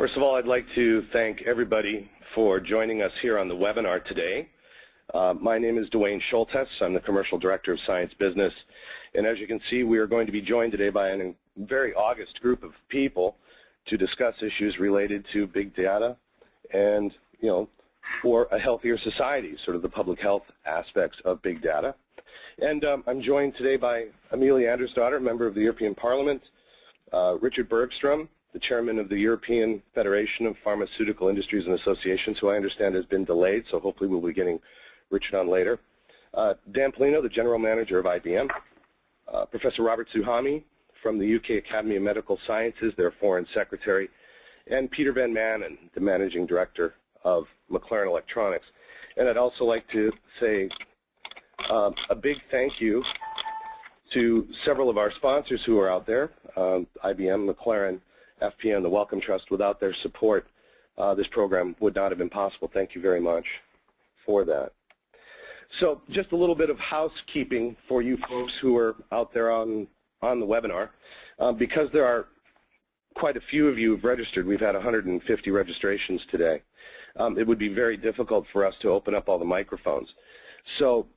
First of all, I'd like to thank everybody for joining us here on the webinar today. My name is Duane Schulthess. I'm the Commercial Director of Science Business. And as you can see, we are going to be joined today by a very august group of people to discuss issues related to big data and, for a healthier society, sort of the public health aspects of big data. And I'm joined today by Amelia Andersdotter, member of the European Parliament, Richard Bergström, the chairman of the European Federation of Pharmaceutical Industries and Associations, who I understand has been delayed, so hopefully we'll be getting Richard on later. Dan Pelino, the general manager of IBM. Professor Robert Souhami from the UK Academy of Medical Sciences, their foreign secretary. And Peter Van Manen, the managing director of McLaren Electronics. And I'd also like to say a big thank you to several of our sponsors who are out there, IBM, McLaren, EFPIA, and the Wellcome Trust. Without their support, this program would not have been possible. Thank you very much for that. So just a little bit of housekeeping for you folks who are out there on the webinar. Because there are quite a few of you who've registered, we've had 150 registrations today. It would be very difficult for us to open up all the microphones. So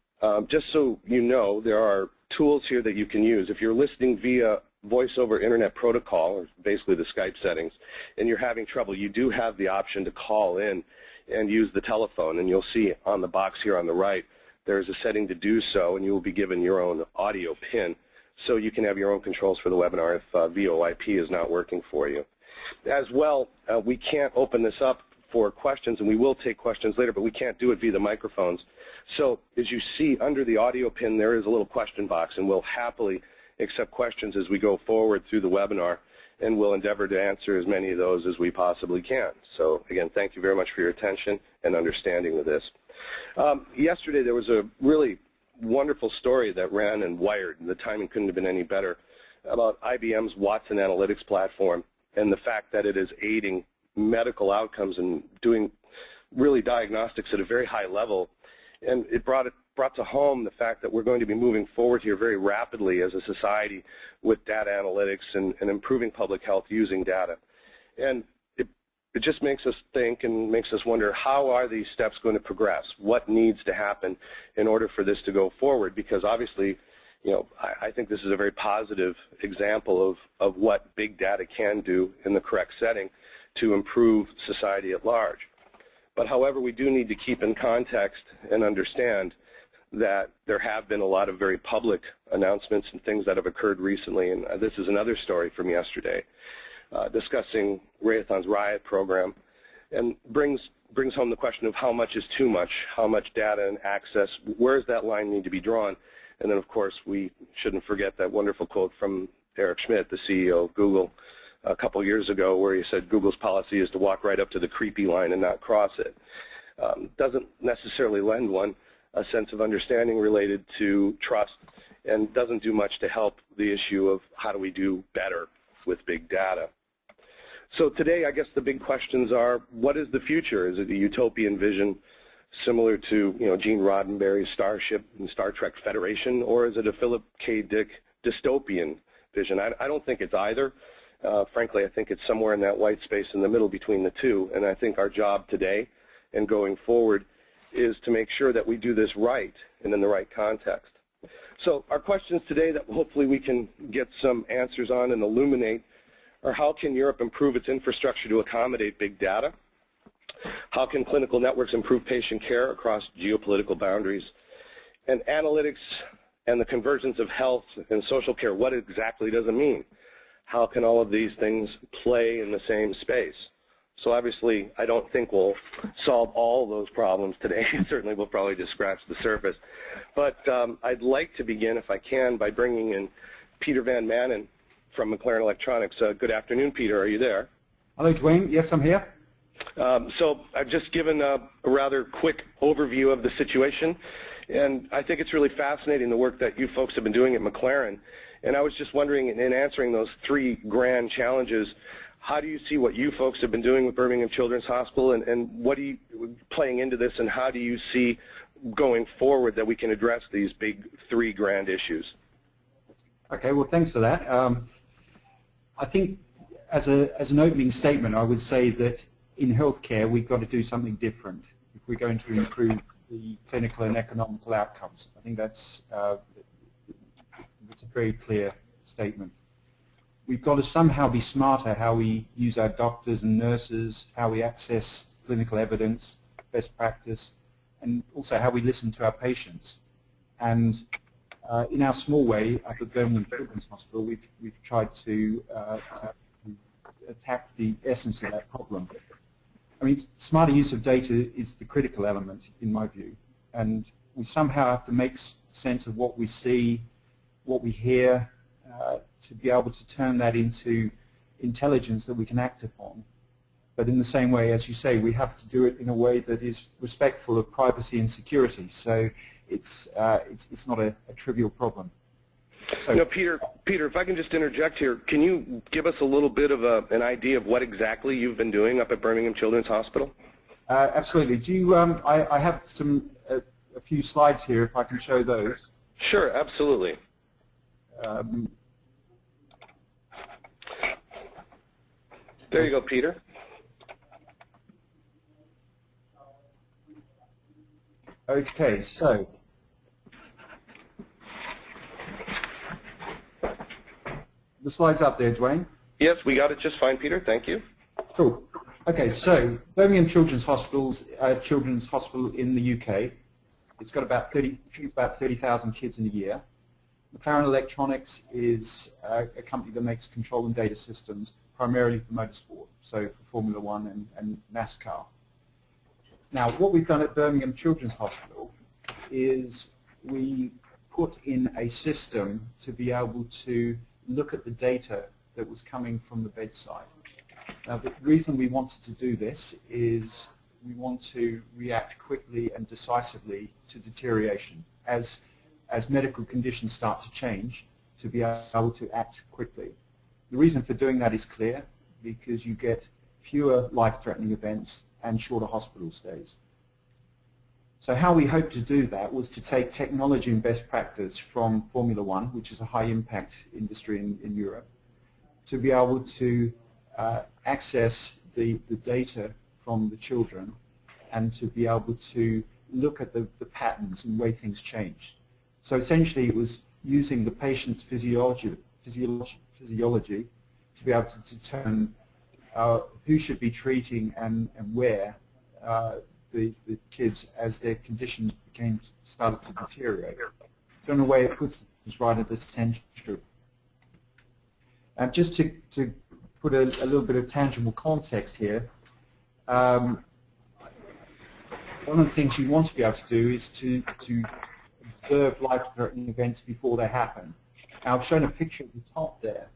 just so you know, there are tools here that you can use. If you're listening via voice over internet protocol, or basically the Skype settings, and you're having trouble, you do have the option to call in and use the telephone. And you'll see on the box here on the right, there's a setting to do so, and you will be given your own audio pin, so you can have your own controls for the webinar if VoIP is not working for you. As well, we can't open this up for questions, and we will take questions later, but we can't do it via the microphones. So as you see under the audio pin, there is a little question box, and we'll happily accept questions as we go forward through the webinar, and we'll endeavor to answer as many of those as we possibly can. So again, thank you very much for your attention and understanding of this. Yesterday there was a really wonderful story that ran in Wired, and the timing couldn't have been any better, about IBM's Watson Analytics platform and the fact that it is aiding medical outcomes and doing really diagnostics at a very high level. And it brought to home the fact that we're going to be moving forward here very rapidly as a society with data analytics and improving public health using data. And it just makes us think and makes us wonder, how are these steps going to progress? What needs to happen in order for this to go forward? Because obviously, I think this is a very positive example of what big data can do in the correct setting to improve society at large. But however, we do need to keep in context and understand that there have been a lot of very public announcements and things that have occurred recently, and this is another story from yesterday, discussing Raytheon's Riot program, and brings home the question of how much is too much, how much data and access, where does that line need to be drawn? And then of course we shouldn't forget that wonderful quote from Eric Schmidt, the CEO of Google, a couple years ago, where he said Google's policy is to walk right up to the creepy line and not cross it. Doesn't necessarily lend one a sense of understanding related to trust, and doesn't do much to help the issue of how do we do better with big data. So today, I guess the big questions are, what is the future? Is it a utopian vision similar to Gene Roddenberry's Starship and Star Trek Federation, or is it a Philip K. Dick dystopian vision? I don't think it's either. Frankly, I think it's somewhere in that white space in the middle between the two, and I think our job today and going forward is to make sure that we do this right and in the right context. So our questions today that hopefully we can get some answers on and illuminate are, how can Europe improve its infrastructure to accommodate big data? How can clinical networks improve patient care across geopolitical boundaries? And analytics and the convergence of health and social care, what exactly does it mean? How can all of these things play in the same space? So obviously, I don't think we'll solve all those problems today. Certainly, we'll probably just scratch the surface. But I'd like to begin, if I can, by bringing in Peter Van Manen from McLaren Electronics. Good afternoon, Peter. Are you there? Hello, Duane. Yes, I'm here. So I've just given a rather quick overview of the situation, and I think it's really fascinating, the work that you folks have been doing at McLaren. And I was just wondering, in answering those three grand challenges, how do you see what you folks have been doing with Birmingham Children's Hospital, and what are you playing into this, and how do you see going forward that we can address these big three grand issues? Okay, well, thanks for that. I think as an opening statement, I would say that in healthcare we've got to do something different if we're going to improve the clinical and economical outcomes. I think that's a very clear statement. We've got to somehow be smarter how we use our doctors and nurses, how we access clinical evidence, best practice, and also how we listen to our patients. And in our small way, up at Birmingham Children's Hospital, we've tried to attack the essence of that problem. I mean, smarter use of data is the critical element, in my view, and we somehow have to make sense of what we see, what we hear, to be able to turn that into intelligence that we can act upon. But in the same way, as you say, we have to do it in a way that is respectful of privacy and security. So it's not a trivial problem. So, you know, Peter, if I can just interject here, can you give us a little bit of an idea of what exactly you've been doing up at Birmingham Children's Hospital? Absolutely. Do you? I have a few slides here, if I can show those. Sure, absolutely. There you go, Peter. Okay, so the slide's up there, Duane. Yes, we got it just fine, Peter. Thank you. Cool. Okay, so Birmingham Children's Hospital in the UK. It's got about 30,000 kids in a year. McLaren Electronics is a company that makes control and data systems primarily for motorsport, so for Formula One and NASCAR. Now, what we've done at Birmingham Children's Hospital is we put in a system to be able to look at the data that was coming from the bedside. Now, the reason we wanted to do this is we want to react quickly and decisively to deterioration as medical conditions start to change, to be able to act quickly. The reason for doing that is clear, because you get fewer life-threatening events and shorter hospital stays. So how we hope to do that was to take technology and best practice from Formula One, which is a high-impact industry in Europe, to be able to access the data from the children and to be able to look at the patterns and the way things change. So essentially it was using the patient's physiology to be able to determine who should be treating and where the kids as their conditions started to deteriorate. So in a way it puts us right at the center. And just to put a little bit of tangible context here, one of the things you want to be able to do is to observe life-threatening events before they happen. Now, I've shown a picture at the top there,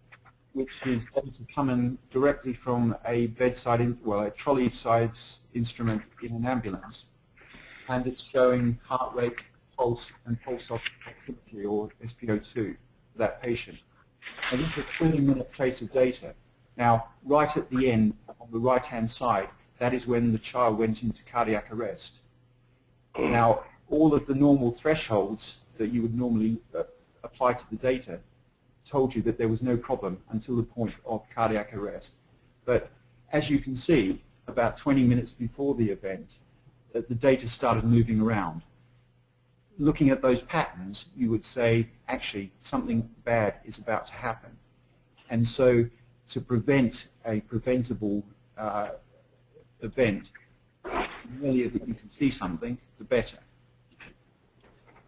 which is data coming directly from a bedside, a trolley-side instrument in an ambulance, and it's showing heart rate, pulse, and pulse oximetry, or SpO2, for that patient. And this is a 30-minute trace of data. Now, right at the end, on the right-hand side, that is when the child went into cardiac arrest. Now, all of the normal thresholds that you would normally apply to the data told you that there was no problem until the point of cardiac arrest. But as you can see, about 20 minutes before the event, the data started moving around. Looking at those patterns, you would say, actually, something bad is about to happen. And so to prevent a preventable event, the earlier that you can see something, the better.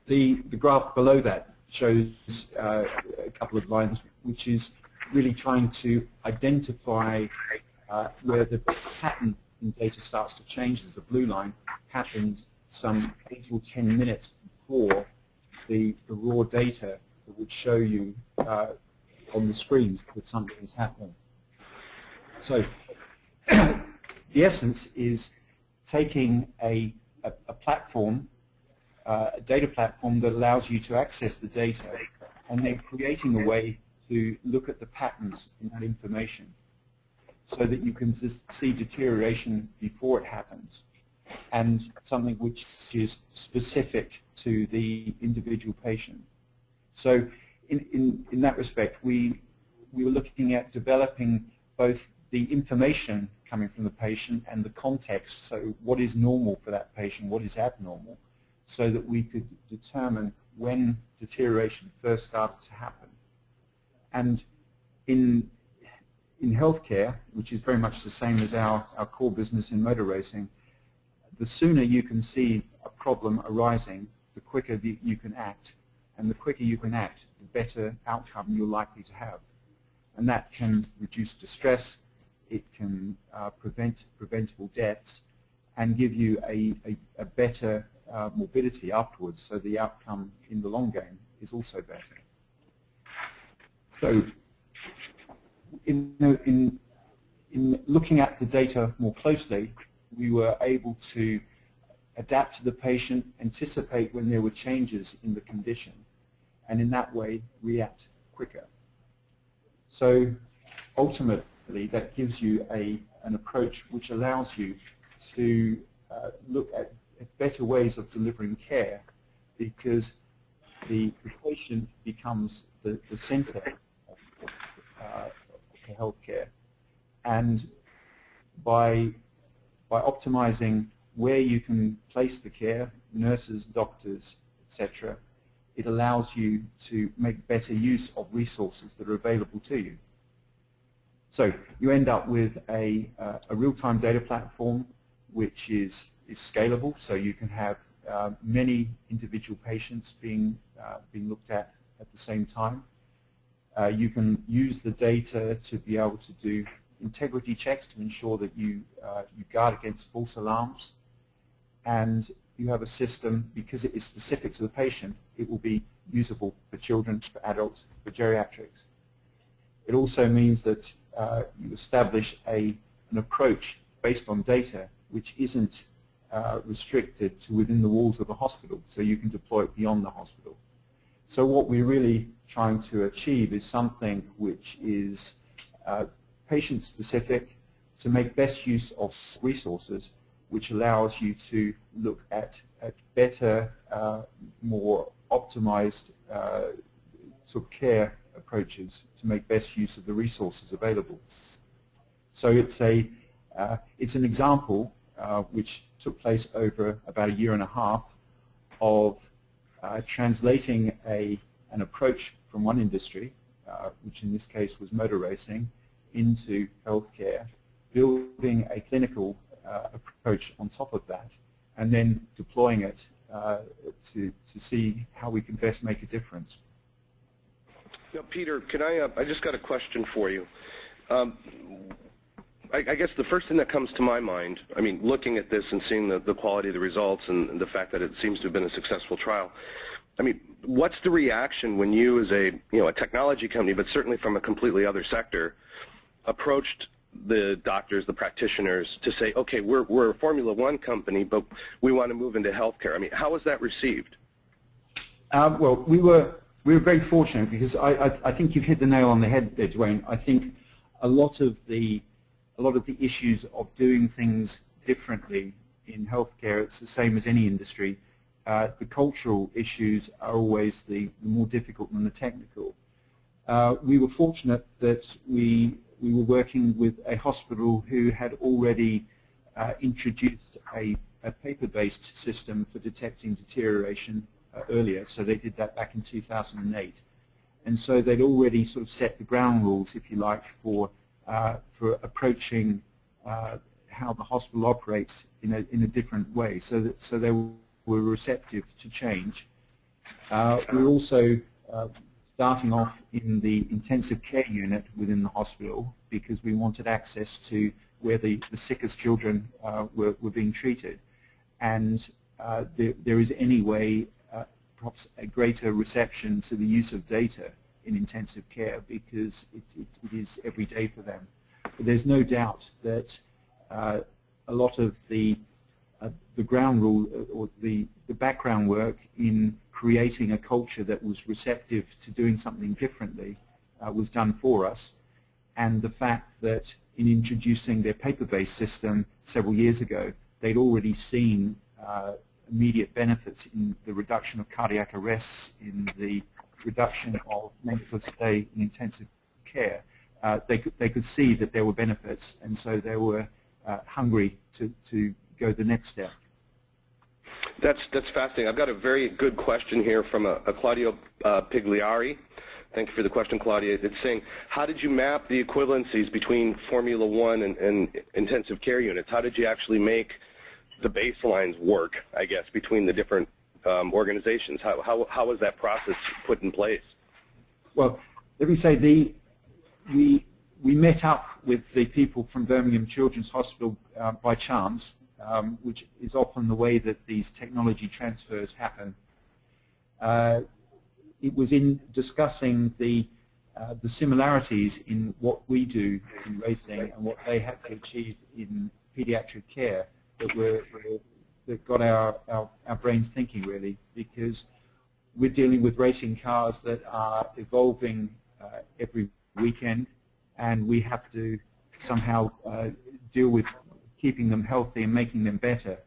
The graph below that shows a couple of lines, which is really trying to identify where the pattern in data starts to change, as the blue line happens some 8 or 10 minutes before the raw data that would show you on the screens that something is happening. So the essence is taking a platform, a data platform that allows you to access the data, and then creating a way to look at the patterns in that information so that you can just see deterioration before it happens, and something which is specific to the individual patient. So in that respect, we were looking at developing both the information coming from the patient and the context, so what is normal for that patient, what is abnormal, so that we could determine when deterioration first started to happen. And in healthcare, which is very much the same as our core business in motor racing, the sooner you can see a problem arising, the quicker you can act. And the quicker you can act, the better outcome you're likely to have. And that can reduce distress, it can prevent preventable deaths, and give you a better morbidity afterwards, so the outcome in the long game is also better. So in looking at the data more closely, we were able to adapt to the patient, anticipate when there were changes in the condition, and in that way react quicker. So ultimately that gives you an approach which allows you to look at better ways of delivering care, because the patient becomes the center of healthcare, and by optimizing where you can place the care, nurses, doctors, etc., it allows you to make better use of resources that are available to you. So you end up with a real-time data platform which is scalable, so you can have many individual patients being looked at the same time. You can use the data to be able to do integrity checks to ensure that you guard against false alarms, and you have a system, because it is specific to the patient, it will be usable for children, for adults, for geriatrics. It also means that you establish an approach based on data which isn't restricted to within the walls of a hospital, so you can deploy it beyond the hospital. So what we're really trying to achieve is something which is patient-specific, to make best use of resources, which allows you to look at better, more optimized sort of care approaches to make best use of the resources available. So it's an example which took place over about a year and a half of translating an approach from one industry, which in this case was motor racing, into healthcare, building a clinical approach on top of that, and then deploying it to see how we can best make a difference. Now, Peter, can I just got a question for you. I guess the first thing that comes to my mind, I mean, looking at this and seeing the quality of the results and the fact that it seems to have been a successful trial, I mean, what's the reaction when you, as a technology company, but certainly from a completely other sector, approached the doctors, the practitioners, to say, okay, we're a Formula One company, but we want to move into healthcare? I mean, how was that received? Well, we were very fortunate, because I think you've hit the nail on the head there, Duane. I think a lot of the issues of doing things differently in healthcare, it's the same as any industry. The cultural issues are always the more difficult than the technical. We were fortunate that we were working with a hospital who had already introduced a paper-based system for detecting deterioration earlier. So they did that back in 2008. And so they'd already sort of set the ground rules, if you like, for approaching how the hospital operates in a different way. So they were receptive to change. We were also starting off in the intensive care unit within the hospital, because we wanted access to where the sickest children were being treated. And there is anyway perhaps a greater reception to the use of data in intensive care, because it is every day for them. But there's no doubt that a lot of the ground rule, or the background work in creating a culture that was receptive to doing something differently was done for us. And the fact that in introducing their paper-based system several years ago, they'd already seen immediate benefits in the reduction of cardiac arrests, in the reduction of length of stay in intensive care, they could see that there were benefits, and so they were hungry to go the next step. That's fascinating. I've got a very good question here from a Claudio Pigliari. Thank you for the question, Claudia. It's saying, how did you map the equivalencies between Formula One and intensive care units? How did you actually make the baselines work, I guess, between the different organizations? How was that process put in place? Well, let me say, we met up with the people from Birmingham Children's Hospital by chance, which is often the way that these technology transfers happen. It was in discussing the similarities in what we do in racing and what they had to achieve in pediatric care that got our brains thinking, really, because we're dealing with racing cars that are evolving every weekend, and we have to somehow deal with keeping them healthy and making them better,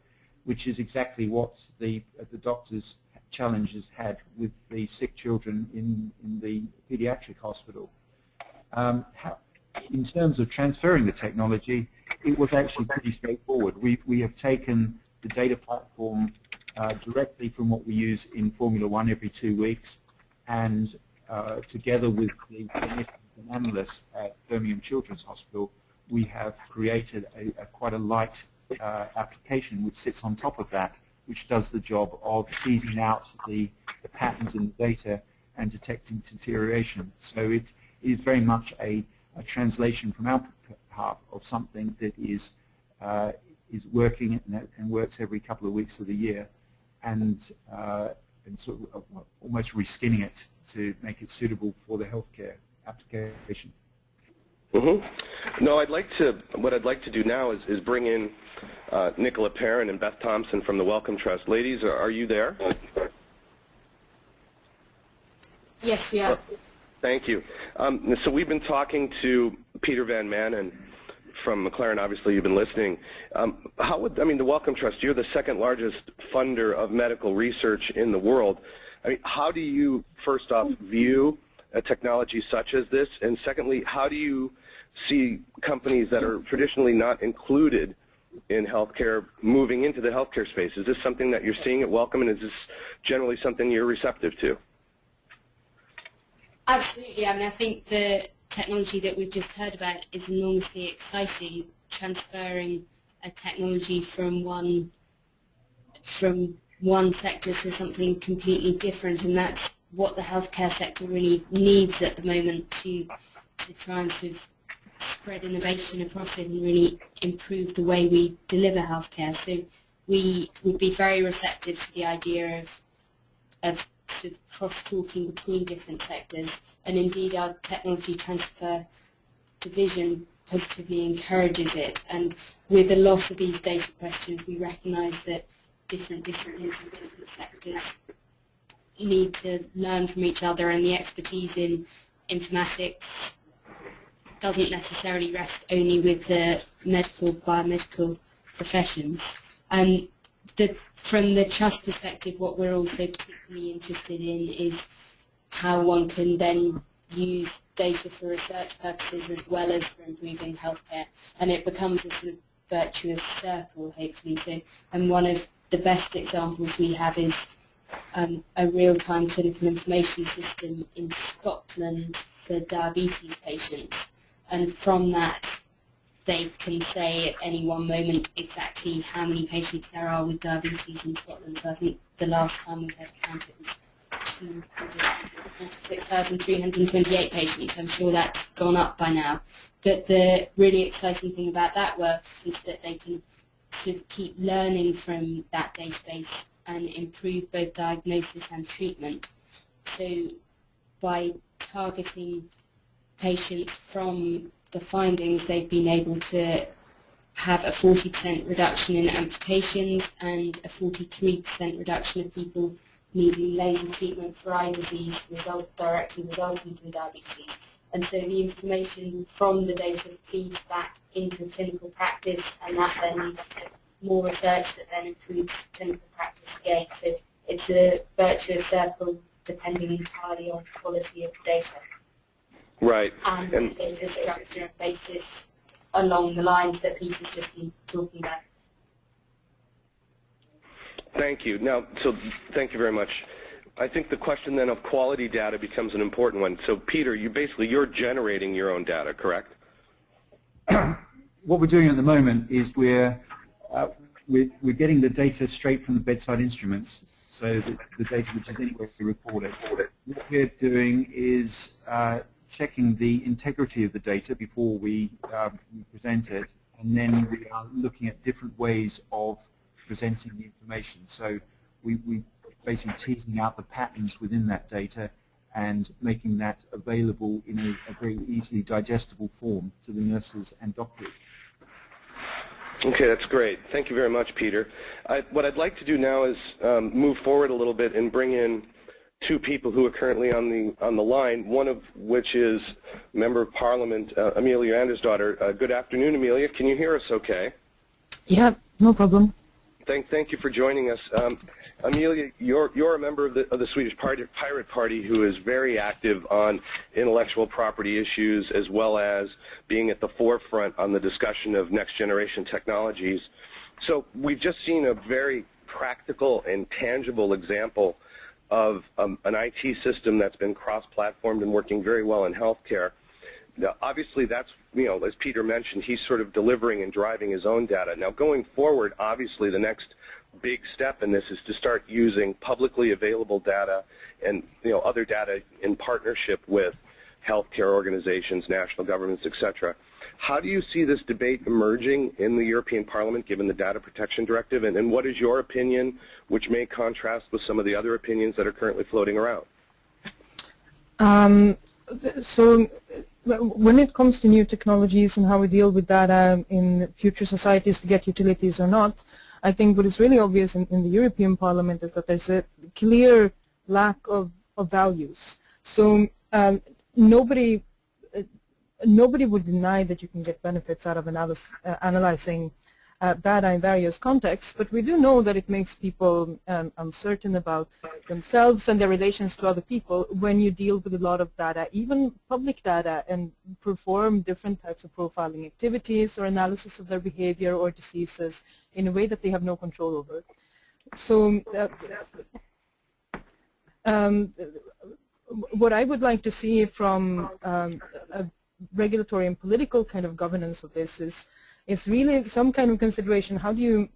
which is exactly what the doctors' challenges had with the sick children in the pediatric hospital. In terms of transferring the technology, it was actually pretty straightforward. We have taken the data platform directly from what we use in Formula One every 2 weeks, and together with the clinicians and analysts at Birmingham Children's Hospital, we have created quite a light application which sits on top of that, which does the job of teasing out the patterns in the data and detecting deterioration. So it is very much a translation from our part of something that is working and works every couple of weeks of the year, and sort of almost reskinning it to make it suitable for the healthcare application. Mm-hmm. No, what I'd like to do now is bring in Nicola Perrin and Beth Thompson from the Wellcome Trust. Ladies, are you there? Yes, we are. Thank you. So we've been talking to Peter Van Manen from McLaren. Obviously, you've been listening. The Wellcome Trust, you're the second largest funder of medical research in the world. I mean, how do you, first off, view a technology such as this? And secondly, how do you see companies that are traditionally not included in healthcare moving into the healthcare space? Is this something that you're seeing at Wellcome, and is this generally something you're receptive to? Absolutely. I mean, I think the technology that we've just heard about is enormously exciting, transferring a technology from one sector to something completely different, and that's what the healthcare sector really needs at the moment to try and sort of spread innovation across it and really improve the way we deliver healthcare. So we would be very receptive to the idea of sort of cross-talking between different sectors, and indeed our technology transfer division positively encourages it. And with a lot of these data questions, we recognise that different disciplines and different sectors need to learn from each other, and the expertise in informatics doesn't necessarily rest only with the biomedical professions. From the trust perspective, what we're also particularly interested in is how one can then use data for research purposes as well as for improving healthcare, and it becomes a sort of virtuous circle, hopefully. So, and one of the best examples we have is a real-time clinical information system in Scotland for diabetes patients, and from that they can say at any one moment exactly how many patients there are with diabetes in Scotland. So I think the last time we had a count it was 246,328 patients. I'm sure that's gone up by now. But the really exciting thing about that work is that they can sort of keep learning from that database and improve both diagnosis and treatment. So by targeting patients from the findings, they've been able to have a 40% reduction in amputations and a 43% reduction of people needing laser treatment for eye disease directly resulting from diabetes. And so the information from the data feeds back into clinical practice, and that then leads to more research that then improves clinical practice again. So it's a virtuous circle depending entirely on quality of data. Right. And there's a structure and basis along the lines that Peter's just been talking about. Thank you. Now, so thank you very much. I think the question then of quality data becomes an important one. So Peter, you're generating your own data, correct? What we're doing at the moment is we're getting the data straight from the bedside instruments, so the data which is anywhere recorded. What we're doing is checking the integrity of the data before we present it, and then we are looking at different ways of presenting the information. So we basically teasing out the patterns within that data and making that available in a very easily digestible form to the nurses and doctors. Okay, that's great. Thank you very much, Peter. What I'd like to do now is move forward a little bit and bring in two people who are currently on the line, one of which is Member of Parliament Amelia Andersdotter. Good afternoon, Amelia. Can you hear us okay? Yeah, no problem. Thank you for joining us. Amelia, you're a member of the Swedish Pirate Party who is very active on intellectual property issues as well as being at the forefront on the discussion of next generation technologies. So we've just seen a very practical and tangible example of an IT system that's been cross-platformed and working very well in healthcare. Now, obviously, that's, as Peter mentioned, he's sort of delivering and driving his own data. Now, going forward, obviously, the next big step in this is to start using publicly available data and, other data in partnership with healthcare organizations, national governments, etc. How do you see this debate emerging in the European Parliament, given the Data Protection Directive, and what is your opinion, which may contrast with some of the other opinions that are currently floating around? So when it comes to new technologies and how we deal with data in future societies to get utilities or not, I think what is really obvious in the European Parliament is that there's a clear lack of values. So nobody would deny that you can get benefits out of analyzing data in various contexts, but we do know that it makes people uncertain about themselves and their relations to other people when you deal with a lot of data, even public data, and perform different types of profiling activities or analysis of their behavior or diseases in a way that they have no control over. So what I would like to see from a regulatory and political kind of governance of this is really some kind of consideration. How do you,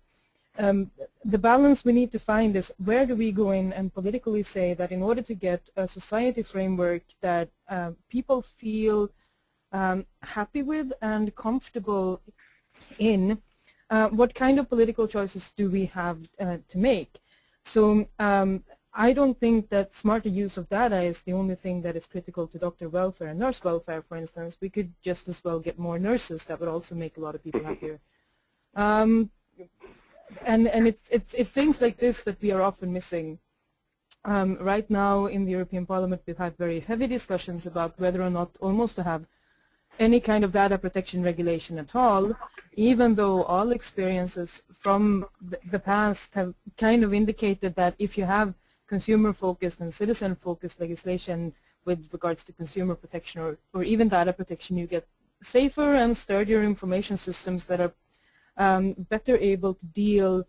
the balance we need to find is where do we go in and politically say that in order to get a society framework that people feel happy with and comfortable in, what kind of political choices do we have to make? So I don't think that smarter use of data is the only thing that is critical to doctor welfare and nurse welfare, for instance. We could just as well get more nurses. That would also make a lot of people happier. And it's things like this that we are often missing. Right now in the European Parliament we've had very heavy discussions about whether or not almost to have any kind of data protection regulation at all, even though all experiences from the past have kind of indicated that if you have consumer-focused and citizen-focused legislation with regards to consumer protection or even data protection, you get safer and sturdier information systems that are better able to deal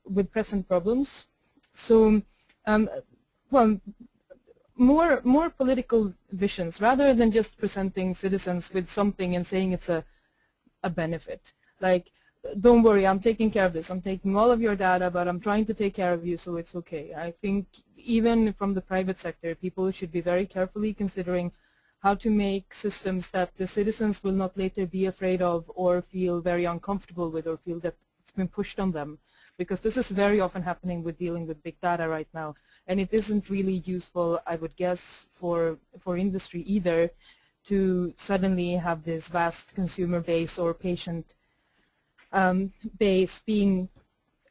with present problems. So, well, more political visions rather than just presenting citizens with something and saying it's a benefit. Like, don't worry, I'm taking care of this. I'm taking all of your data, but I'm trying to take care of you, so it's okay. I think even from the private sector, people should be very carefully considering how to make systems that the citizens will not later be afraid of or feel very uncomfortable with or feel that it's been pushed on them. Because this is very often happening with dealing with big data right now. And it isn't really useful, I would guess, for industry either to suddenly have this vast consumer base or patient base being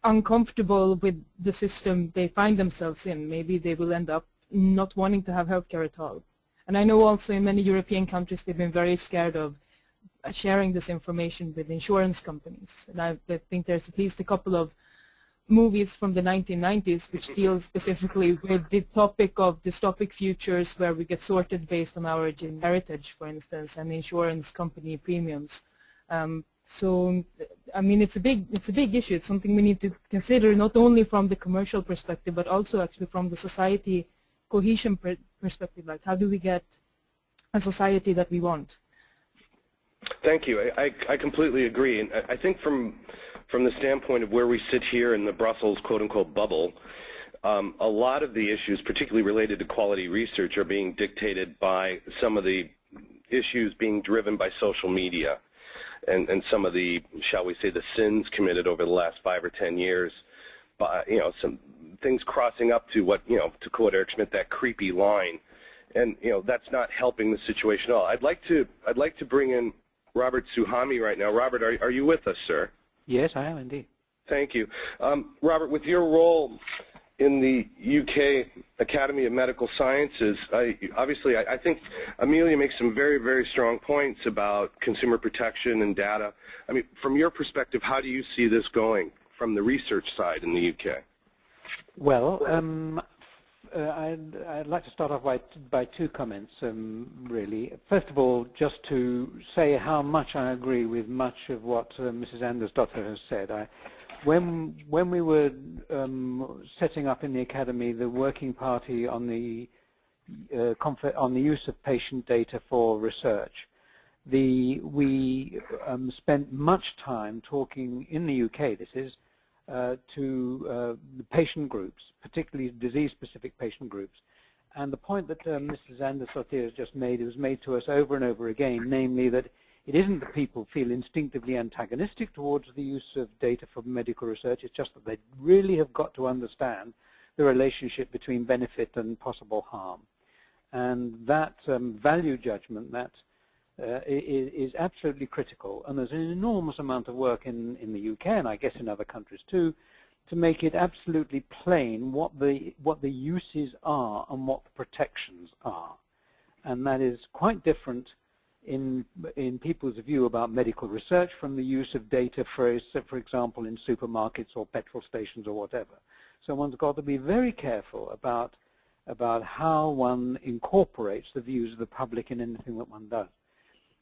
uncomfortable with the system they find themselves in. Maybe they will end up not wanting to have healthcare at all. And I know also in many European countries they've been very scared of sharing this information with insurance companies. And I think there's at least a couple of movies from the 1990s which deal specifically with the topic of dystopic futures where we get sorted based on our gene heritage, for instance, and insurance company premiums. So, I mean, it's a big issue. It's something we need to consider not only from the commercial perspective, but also actually from the society cohesion perspective. Like, how do we get a society that we want? Thank you. I completely agree, and I think from the standpoint of where we sit here in the Brussels quote-unquote bubble, a lot of the issues, particularly related to quality research, are being dictated by some of the issues being driven by social media. And some of the, shall we say, the sins committed over the last 5 or 10 years, by, some things crossing up to what, to quote Eric Schmidt, that creepy line, and that's not helping the situation at all. I'd like to bring in Robert Souhami right now. Robert, are you with us, sir? Yes, I am indeed. Thank you, Robert. With your role in the UK Academy of Medical Sciences, obviously I think Amelia makes some very, very strong points about consumer protection and data. I mean, from your perspective, how do you see this going from the research side in the UK? Well, I'd like to start off by 2 comments, really. First of all, just to say how much I agree with much of what Mrs. Andersdotter has said. When we were setting up in the Academy the working party on the use of patient data for research, we spent much time talking in the UK, this is, to the patient groups, particularly disease-specific patient groups. And the point that Mrs. Andersdotter has just made, it was made to us over and over again, namely that it isn't that people feel instinctively antagonistic towards the use of data for medical research, it's just that they really have got to understand the relationship between benefit and possible harm. And that value judgment, that is absolutely critical, and there's an enormous amount of work in the UK, and I guess in other countries too, to make it absolutely plain what the uses are and what the protections are. And that is quite different in people's view about medical research from the use of data for example, in supermarkets or petrol stations or whatever. So one's got to be very careful about how one incorporates the views of the public in anything that one does.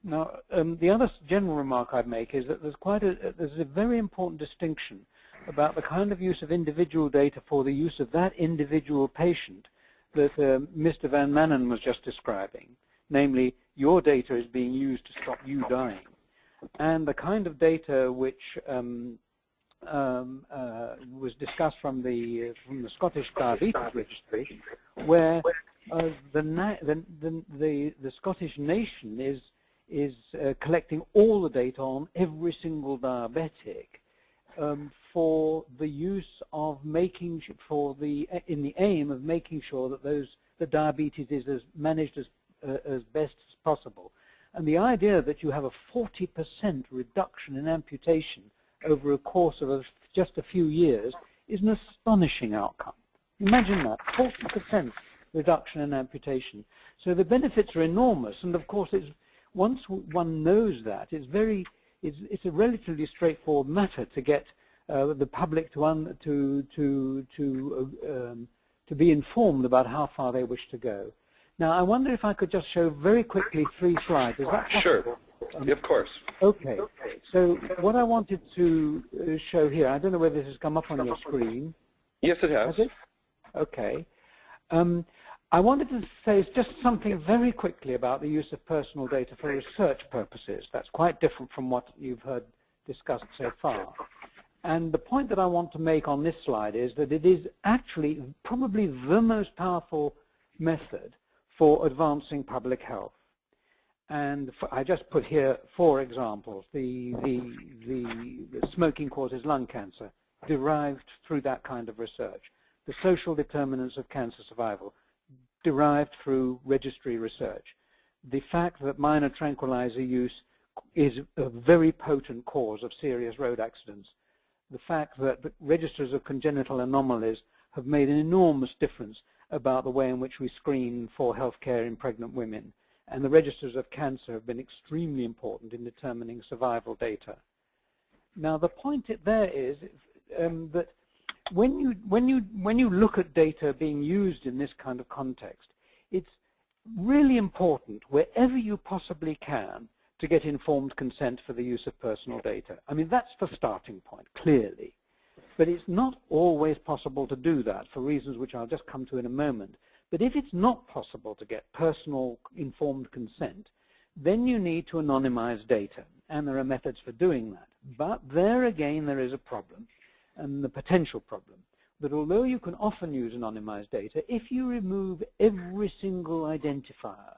Now, the other general remark I'd make is that there's a very important distinction about the kind of use of individual data for the use of that individual patient that Mr. Van Manen was just describing. Namely, your data is being used to stop you dying. And the kind of data which was discussed from the Scottish Diabetes Registry, where the Scottish nation is collecting all the data on every single diabetic for the use of in the aim of making sure that the diabetes is managed as best as possible. And the idea that you have a 40% reduction in amputation over a course of just a few years is an astonishing outcome. Imagine that, 40% reduction in amputation. So the benefits are enormous, and of course, once one knows that, it's a relatively straightforward matter to get the public to be informed about how far they wish to go. Now, I wonder if I could just show very quickly 3 slides. Is that possible? Sure. Of course. Okay. So what I wanted to show here, I don't know whether this has come up on your screen. Yes, it has. Has it? Okay. I wanted to say just something very quickly about the use of personal data for research purposes. That's quite different from what you've heard discussed so far. And the point that I want to make on this slide is that it is actually probably the most powerful method for advancing public health. And I just put here 4 examples. The smoking causes lung cancer, derived through that kind of research. The social determinants of cancer survival, derived through registry research. The fact that minor tranquilizer use is a very potent cause of serious road accidents. The fact that the registers of congenital anomalies have made an enormous difference about the way in which we screen for healthcare in pregnant women. And the registers of cancer have been extremely important in determining survival data. Now, the point there is that when you look at data being used in this kind of context, it's really important wherever you possibly can to get informed consent for the use of personal data. I mean, that's the starting point, clearly. But it's not always possible to do that for reasons which I'll just come to in a moment. But if it's not possible to get personal informed consent, then you need to anonymize data, and there are methods for doing that. But there again, there is a problem, and the potential problem, that although you can often use anonymized data, if you remove every single identifier,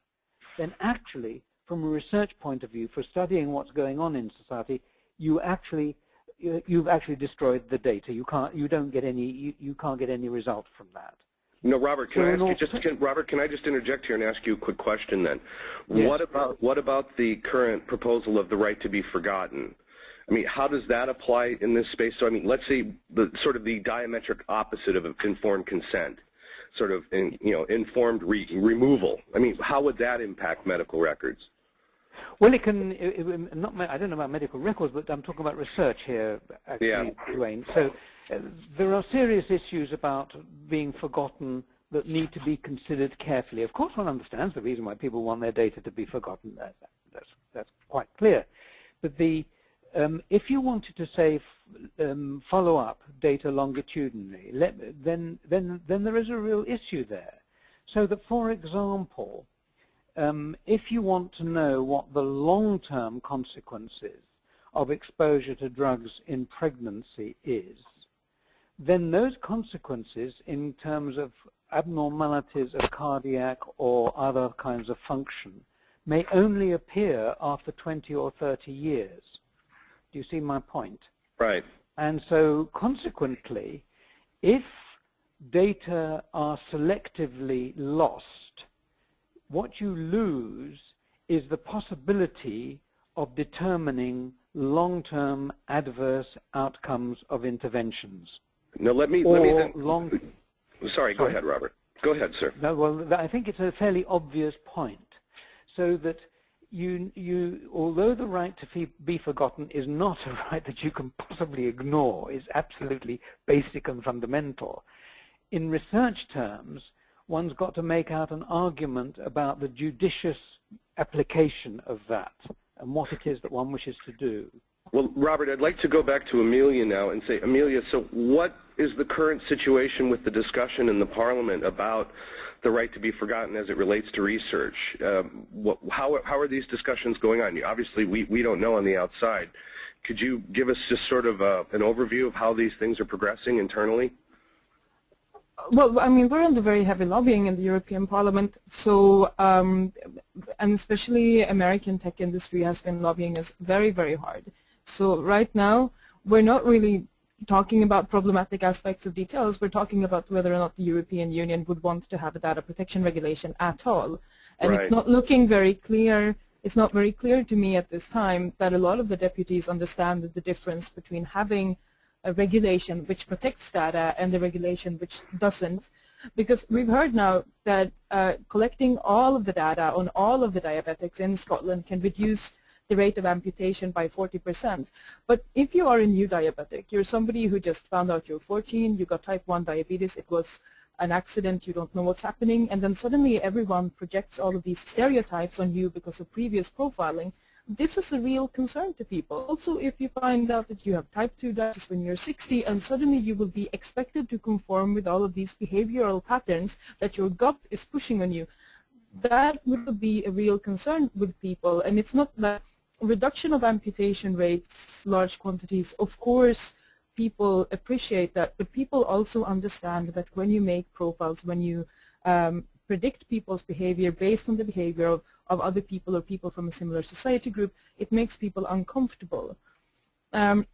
then actually, from a research point of view, for studying what's going on in society, you've actually destroyed the data. You can't get any result from that. No, Robert, Robert, can I just interject here and ask you a quick question then? Yes. What about the current proposal of the right to be forgotten? I mean, how does that apply in this space? So, I mean, let's say the sort of the diametric opposite of informed consent, sort of, informed removal. I mean, how would that impact medical records? Well, it can. I don't know about medical records, but I'm talking about research here, actually, yeah. Duane. So there are serious issues about being forgotten that need to be considered carefully. Of course, one understands the reason why people want their data to be forgotten. That's quite clear. But if you wanted to say follow up data longitudinally, then there is a real issue there. So that, for example, if you want to know what the long-term consequences of exposure to drugs in pregnancy is, then those consequences in terms of abnormalities of cardiac or other kinds of function may only appear after 20 or 30 years. Do you see my point? Right. And so consequently, if data are selectively lost, what you lose is the possibility of determining long-term adverse outcomes of interventions. Now let me then. Sorry, go ahead, Robert. Go ahead, sir. No, well, I think it's a fairly obvious point. So that although the right to be forgotten is not a right that you can possibly ignore, is absolutely basic and fundamental, in research terms, one's got to make out an argument about the judicious application of that and what it is that one wishes to do. Well, Robert, I'd like to go back to Amelia now and say, Amelia, so what is the current situation with the discussion in the Parliament about the right to be forgotten as it relates to research? How are these discussions going on? Obviously, we don't know on the outside. Could you give us just sort of an overview of how these things are progressing internally? Well, I mean, we're under very heavy lobbying in the European Parliament, so, and especially American tech industry has been lobbying us very, very hard. So right now, we're not really talking about problematic aspects of details. We're talking about whether or not the European Union would want to have a data protection regulation at all. And right. It's not looking very clear. It's not very clear to me at this time that a lot of the deputies understand the difference between having a regulation which protects data and the regulation which doesn't. Because we've heard now that collecting all of the data on all of the diabetics in Scotland can reduce the rate of amputation by 40%. But if you are a new diabetic, you're somebody who just found out you're 14, you got type 1 diabetes, it was an accident, you don't know what's happening, and then suddenly everyone projects all of these stereotypes on you because of previous profiling, this is a real concern to people. Also, if you find out that you have type 2 diabetes when you're 60 and suddenly you will be expected to conform with all of these behavioral patterns that your gut is pushing on you, that would be a real concern with people. And it's not that reduction of amputation rates, large quantities, of course people appreciate that, but people also understand that when you make profiles, when you predict people's behavior based on the behavior of other people or people from a similar society group, it makes people uncomfortable.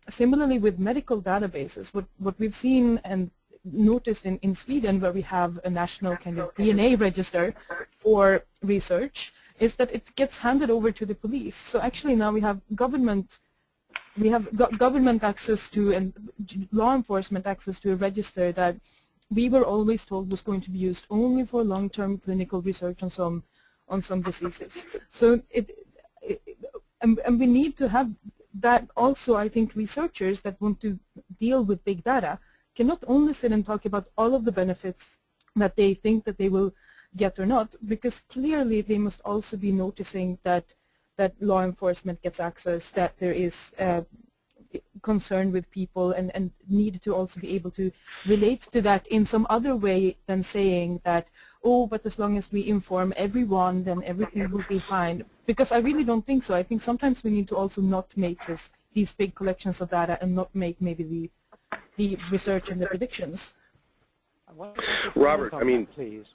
Similarly with medical databases, what we've seen and noticed in Sweden, where we have a national kind of DNA register for research, is that it gets handed over to the police. So actually now we have government access to and law enforcement access to a register that we were always told was going to be used only for long-term clinical research on some diseases. So and we need to have that also. I think researchers that want to deal with big data cannot only sit and talk about all of the benefits that they think that they will get or not, because clearly they must also be noticing that law enforcement gets access, that there is concern with people, and need to also be able to relate to that in some other way than saying that, oh, but as long as we inform everyone, then everything will be fine. Because I really don't think so. I think sometimes we need to also not make these big collections of data and not make maybe the research and the predictions. Robert, I mean, please.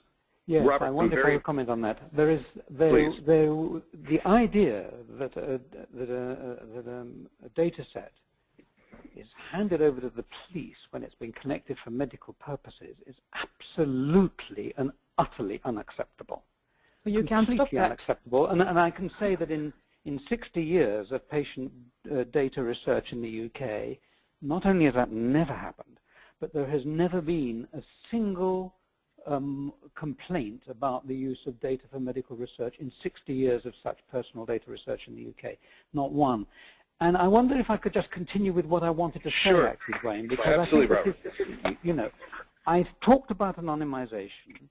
Yes, Robert, I wonder if I comment on that. The idea that a data set is handed over to the police when it's been collected for medical purposes is absolutely and utterly unacceptable. Well, you can't stop that. Unacceptable. And I can say that in 60 years of patient data research in the UK, not only has that never happened, but there has never been a single complaint about the use of data for medical research in 60 years of such personal data research in the UK. Not one. And I wonder if I could just continue with what I wanted to say, actually, Duane, because absolutely, I think this is, I've talked about anonymization,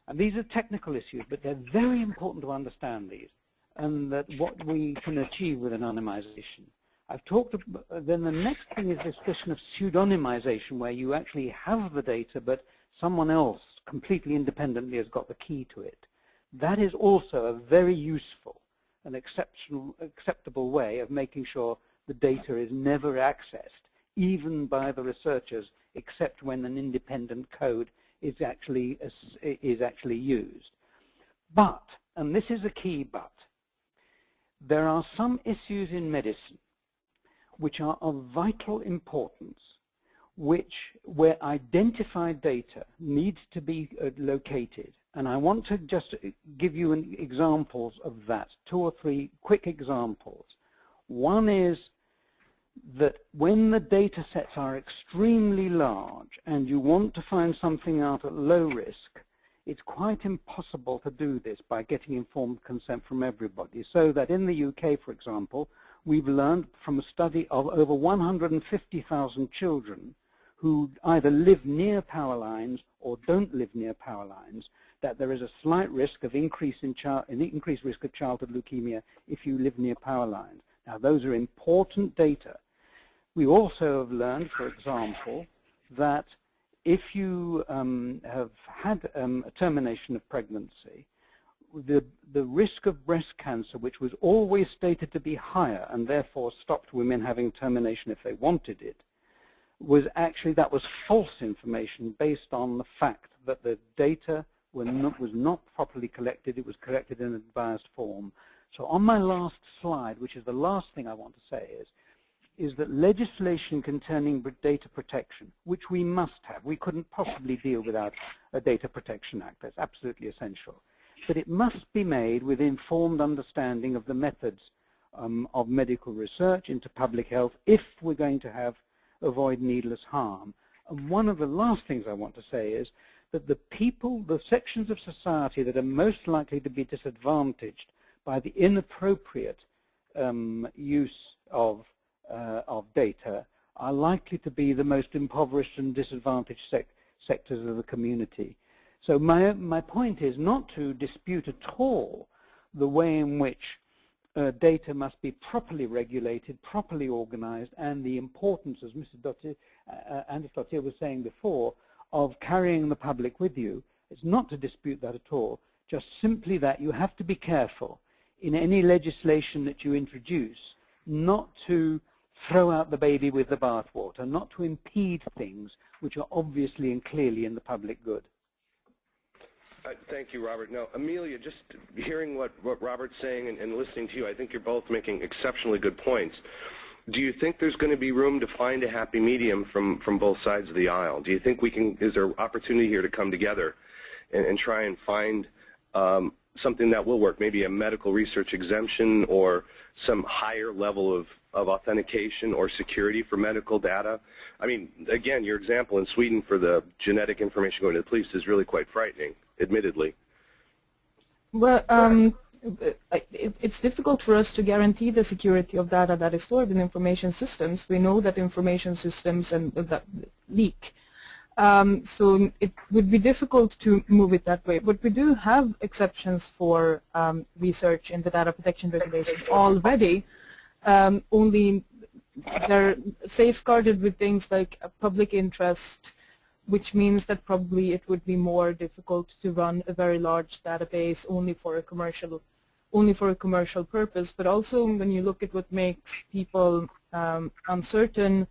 and these are technical issues, but they're very important to understand these, and that what we can achieve with anonymization. I've talked about, then the next thing is this question of pseudonymization, where you actually have the data, but someone else completely independently has got the key to it. That is also a very useful and acceptable way of making sure the data is never accessed, even by the researchers, except when an independent code is actually used. But, and this is a key but, there are some issues in medicine which are of vital importance, where identified data needs to be located. And I want to just give you examples of that, 2 or 3 quick examples. One is that when the data sets are extremely large and you want to find something out at low risk, it's quite impossible to do this by getting informed consent from everybody. So that in the UK, for example, we've learned from a study of over 150,000 children who either live near power lines or don't live near power lines, that there is a slight risk of increased risk of childhood leukemia if you live near power lines. Now, those are important data. We also have learned, for example, that if you have had a termination of pregnancy, the risk of breast cancer, which was always stated to be higher and therefore stopped women having termination if they wanted it, was actually, that was false information based on the fact that the data was not properly collected. It was collected in a biased form. So on my last slide, which is the last thing I want to say, is that legislation concerning data protection, which we must have, we couldn't possibly deal without a Data Protection Act. That's absolutely essential. But it must be made with informed understanding of the methods of medical research into public health if we're going to avoid needless harm. And one of the last things I want to say is that the sections of society that are most likely to be disadvantaged by the inappropriate use of data are likely to be the most impoverished and disadvantaged sectors of the community. So my point is not to dispute at all the way in which data must be properly regulated, properly organized, and the importance, as Mrs. Andersdotter was saying before, of carrying the public with you. It's not to dispute that at all, just simply that you have to be careful in any legislation that you introduce not to throw out the baby with the bathwater, not to impede things which are obviously and clearly in the public good. Thank you, Robert. Now, Amelia, just hearing what Robert's saying and listening to you, I think you're both making exceptionally good points. Do you think there's going to be room to find a happy medium from both sides of the aisle? Do you think is there opportunity here to come together and try and find something that will work, maybe a medical research exemption or some higher level of authentication or security for medical data? I mean, again, your example in Sweden for the genetic information going to the police is really quite frightening, admittedly. Well, it's difficult for us to guarantee the security of data that is stored in information systems. We know that information systems and that leak. So it would be difficult to move it that way. But we do have exceptions for research in the data protection regulation already, only they're safeguarded with things like public interest, which means that probably it would be more difficult to run a very large database only for a commercial purpose. But also when you look at what makes people uncertain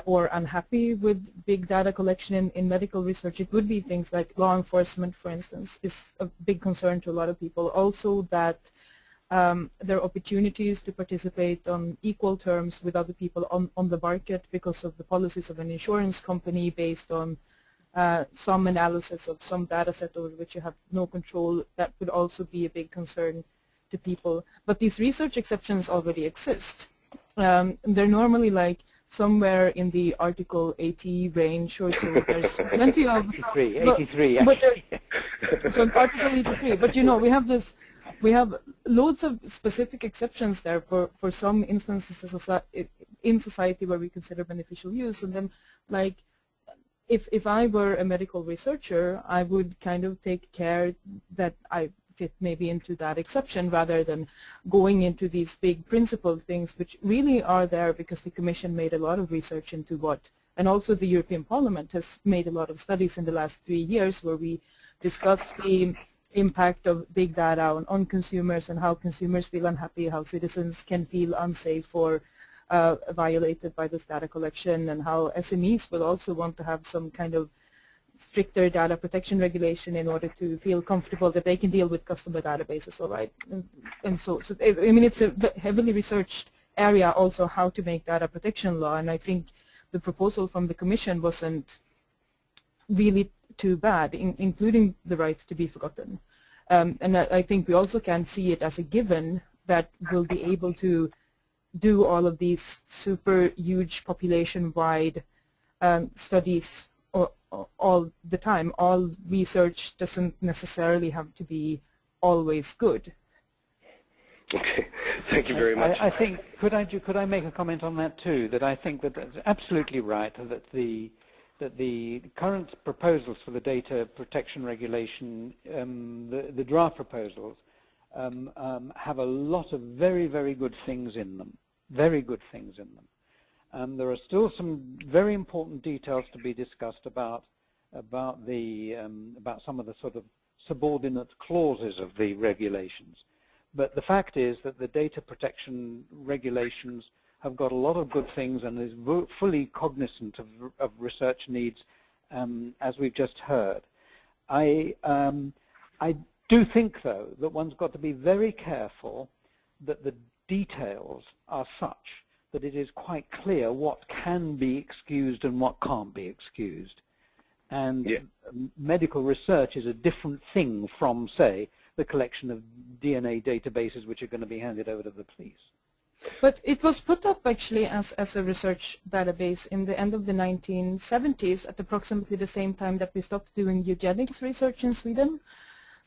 or unhappy with big data collection in medical research, it would be things like law enforcement, for instance, is a big concern to a lot of people. Also that there are opportunities to participate on equal terms with other people on the market because of the policies of an insurance company based on some analysis of some data set over which you have no control. That would also be a big concern to people. But these research exceptions already exist. They're normally like somewhere in the Article 80 range or so. There's plenty of 83. So Article 83. But you know, we have loads of specific exceptions there for some instances in society where we consider beneficial use. And then, like, if I were a medical researcher, I would kind of take care that I fit maybe into that exception rather than going into these big principled things, which really are there because the Commission made a lot of research into what, and also the European Parliament has made a lot of studies in the last 3 years where we discuss the impact of big data on consumers and how consumers feel unhappy, how citizens can feel unsafe or violated by this data collection, and how SMEs will also want to have some kind of stricter data protection regulation in order to feel comfortable that they can deal with customer databases, all right? And so I mean, it's a heavily researched area also how to make data protection law, and I think the proposal from the Commission wasn't really too bad, including the right to be forgotten. And I think we also can see it as a given that we'll be able to do all of these super huge population-wide studies all the time. All research doesn't necessarily have to be always good. Okay, thank you very much. I think, could I make a comment on that too? That I think that that's absolutely right. That the current proposals for the data protection regulation, the draft proposals, have a lot of very, very good things in them. Very good things in them. There are still some very important details to be discussed about some of the sort of subordinate clauses of the regulations. But the fact is that the data protection regulations have got a lot of good things and is fully cognizant of research needs, as we've just heard. I do think, though, that one's got to be very careful that the details are such that it is quite clear what can be excused and what can't be excused. And yeah, medical research is a different thing from, say, the collection of DNA databases which are going to be handed over to the police. But it was put up actually as a research database in the end of the 1970s at approximately the same time that we stopped doing eugenics research in Sweden.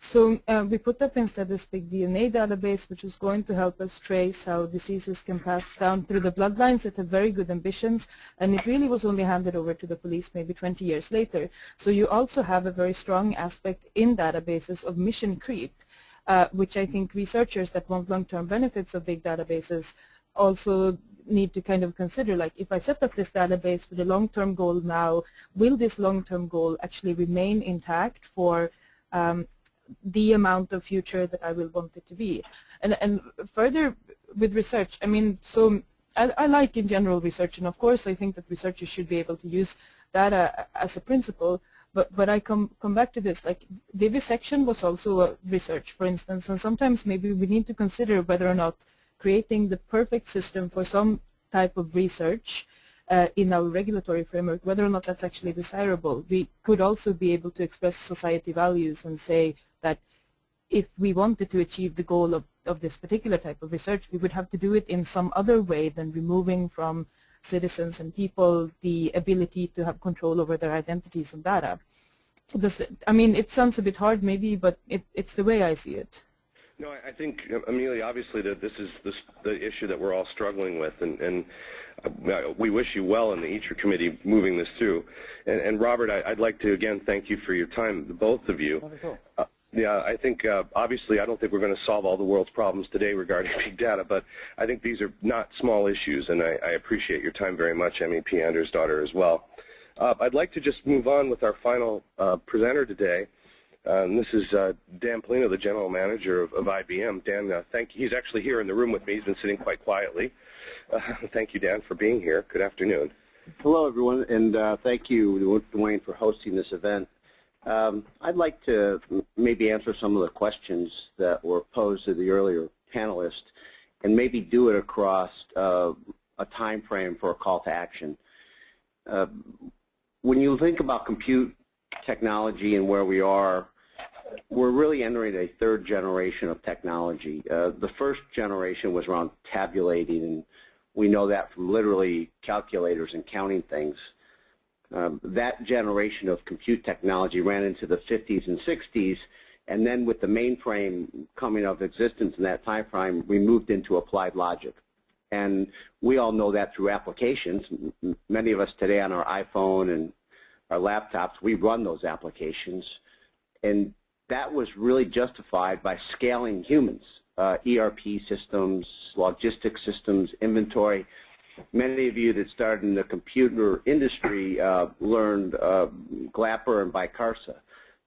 So we put up instead this big DNA database which was going to help us trace how diseases can pass down through the bloodlines. It had very good ambitions, and it really was only handed over to the police maybe 20 years later. So you also have a very strong aspect in databases of mission creep, which I think researchers that want long-term benefits of big databases also need to kind of consider, like, if I set up this database with a long-term goal now, will this long-term goal actually remain intact for the amount of future that I will want it to be? And further with research, I mean, so I like in general research, and of course I think that researchers should be able to use data as a principle, but I come back to this, like vivisection was also a research, for instance, and sometimes maybe we need to consider whether or not creating the perfect system for some type of research in our regulatory framework, whether or not that's actually desirable. We could also be able to express society values and say that if we wanted to achieve the goal of this particular type of research, we would have to do it in some other way than removing from citizens and people the ability to have control over their identities and data. I mean, it sounds a bit hard maybe, but it's the way I see it. No, I think, Amelia, obviously that this is the issue that we're all struggling with, and we wish you well in the EACHR committee moving this through. And Robert, I'd like to again thank you for your time, both of you. Yeah, I think obviously I don't think we're going to solve all the world's problems today regarding big data, but I think these are not small issues, and I appreciate your time very much, MEP Andersdotter, as well. I'd like to just move on with our final presenter today. This is Dan Pelino, the General Manager of IBM. Dan, thank you. He's actually here in the room with me. He's been sitting quite quietly. Thank you, Dan, for being here. Good afternoon. Hello, everyone, and thank you, Duane, for hosting this event. I'd like to maybe answer some of the questions that were posed to the earlier panelists and maybe do it across a time frame for a call to action. When you think about compute technology and where we are, we're really entering a third generation of technology. The first generation was around tabulating, and we know that from literally calculators and counting things. That generation of compute technology ran into the 50s and 60s, and then with the mainframe coming of existence in that time frame, we moved into applied logic. And we all know that through applications. Many of us today on our iPhone and our laptops, we run those applications. And that was really justified by scaling humans, ERP systems, logistics systems, inventory. Many of you that started in the computer industry learned Glapper and Bicarsa.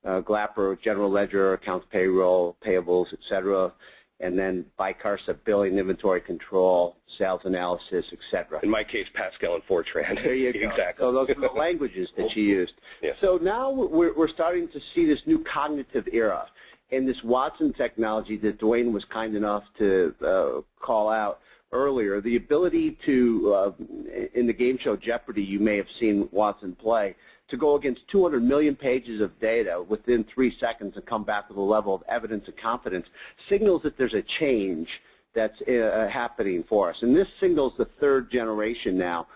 Glapper, general ledger, accounts payroll, payables, etc. And then Bicarsa, billing, inventory control, sales analysis, etc. In my case, Pascal and Fortran. There you go. Exactly. So those are the languages that you used. Yes. So now we're starting to see this new cognitive era. And this Watson technology that Duane was kind enough to call out earlier, the ability to, in the game show Jeopardy, you may have seen Watson play, to go against 200 million pages of data within 3 seconds and come back with a level of evidence and confidence signals that there's a change that's happening for us. And this signals the third generation now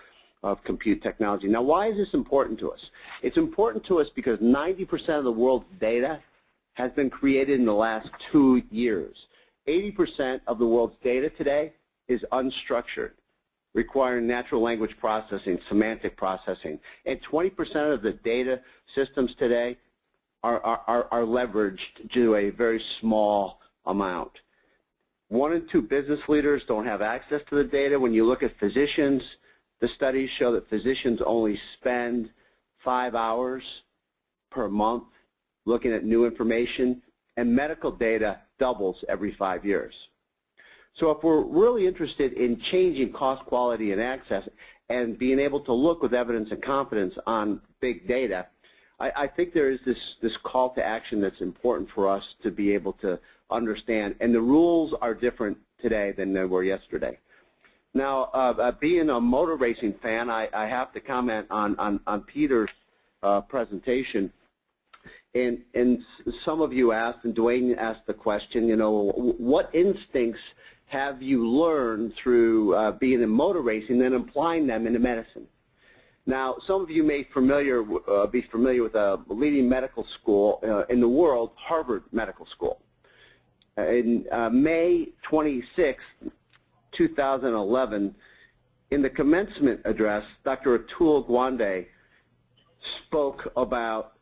of compute technology. Now, why is this important to us? It's important to us because 90% of the world's data has been created in the last 2 years. 80% of the world's data today is unstructured, requiring natural language processing, semantic processing. And 20% of the data systems today are leveraged to a very small amount. 1 in 2 business leaders don't have access to the data. When you look at physicians, the studies show that physicians only spend 5 hours per month looking at new information, and medical data doubles every 5 years. So if we're really interested in changing cost, quality, and access and being able to look with evidence and confidence on big data, I think there is this call to action that's important for us to be able to understand. And the rules are different today than they were yesterday. Now, being a motor racing fan, I have to comment on Peter's presentation. And some of you asked, and Duane asked the question, you know, what instincts have you learned through being in motor racing and applying them into medicine? Now, some of you may be familiar with a leading medical school in the world, Harvard Medical School. In May 26, 2011, in the commencement address, Dr. Atul Gawande spoke about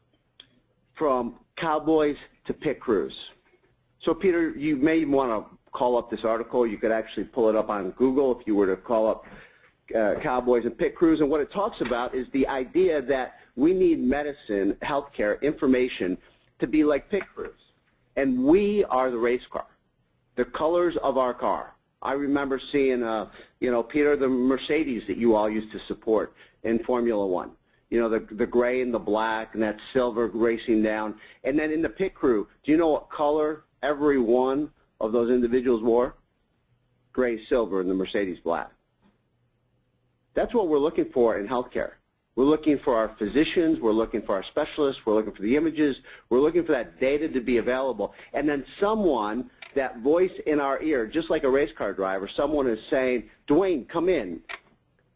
from cowboys to pit crews. So, Peter, you may want to call up this article. You could actually pull it up on Google if you were to call up cowboys and pit crews. And what it talks about is the idea that we need medicine, healthcare, information to be like pit crews. And we are the race car, the colors of our car. I remember seeing, you know, Peter, the Mercedes that you all used to support in Formula One. You know, the gray and the black and that silver racing down. And then in the pit crew, do you know what color every one of those individuals wore? Gray, silver, and the Mercedes black. That's what we're looking for in healthcare. We're looking for our physicians, we're looking for our specialists, we're looking for the images, we're looking for that data to be available. And then someone, that voice in our ear, just like a race car driver, someone is saying, Duane, come in.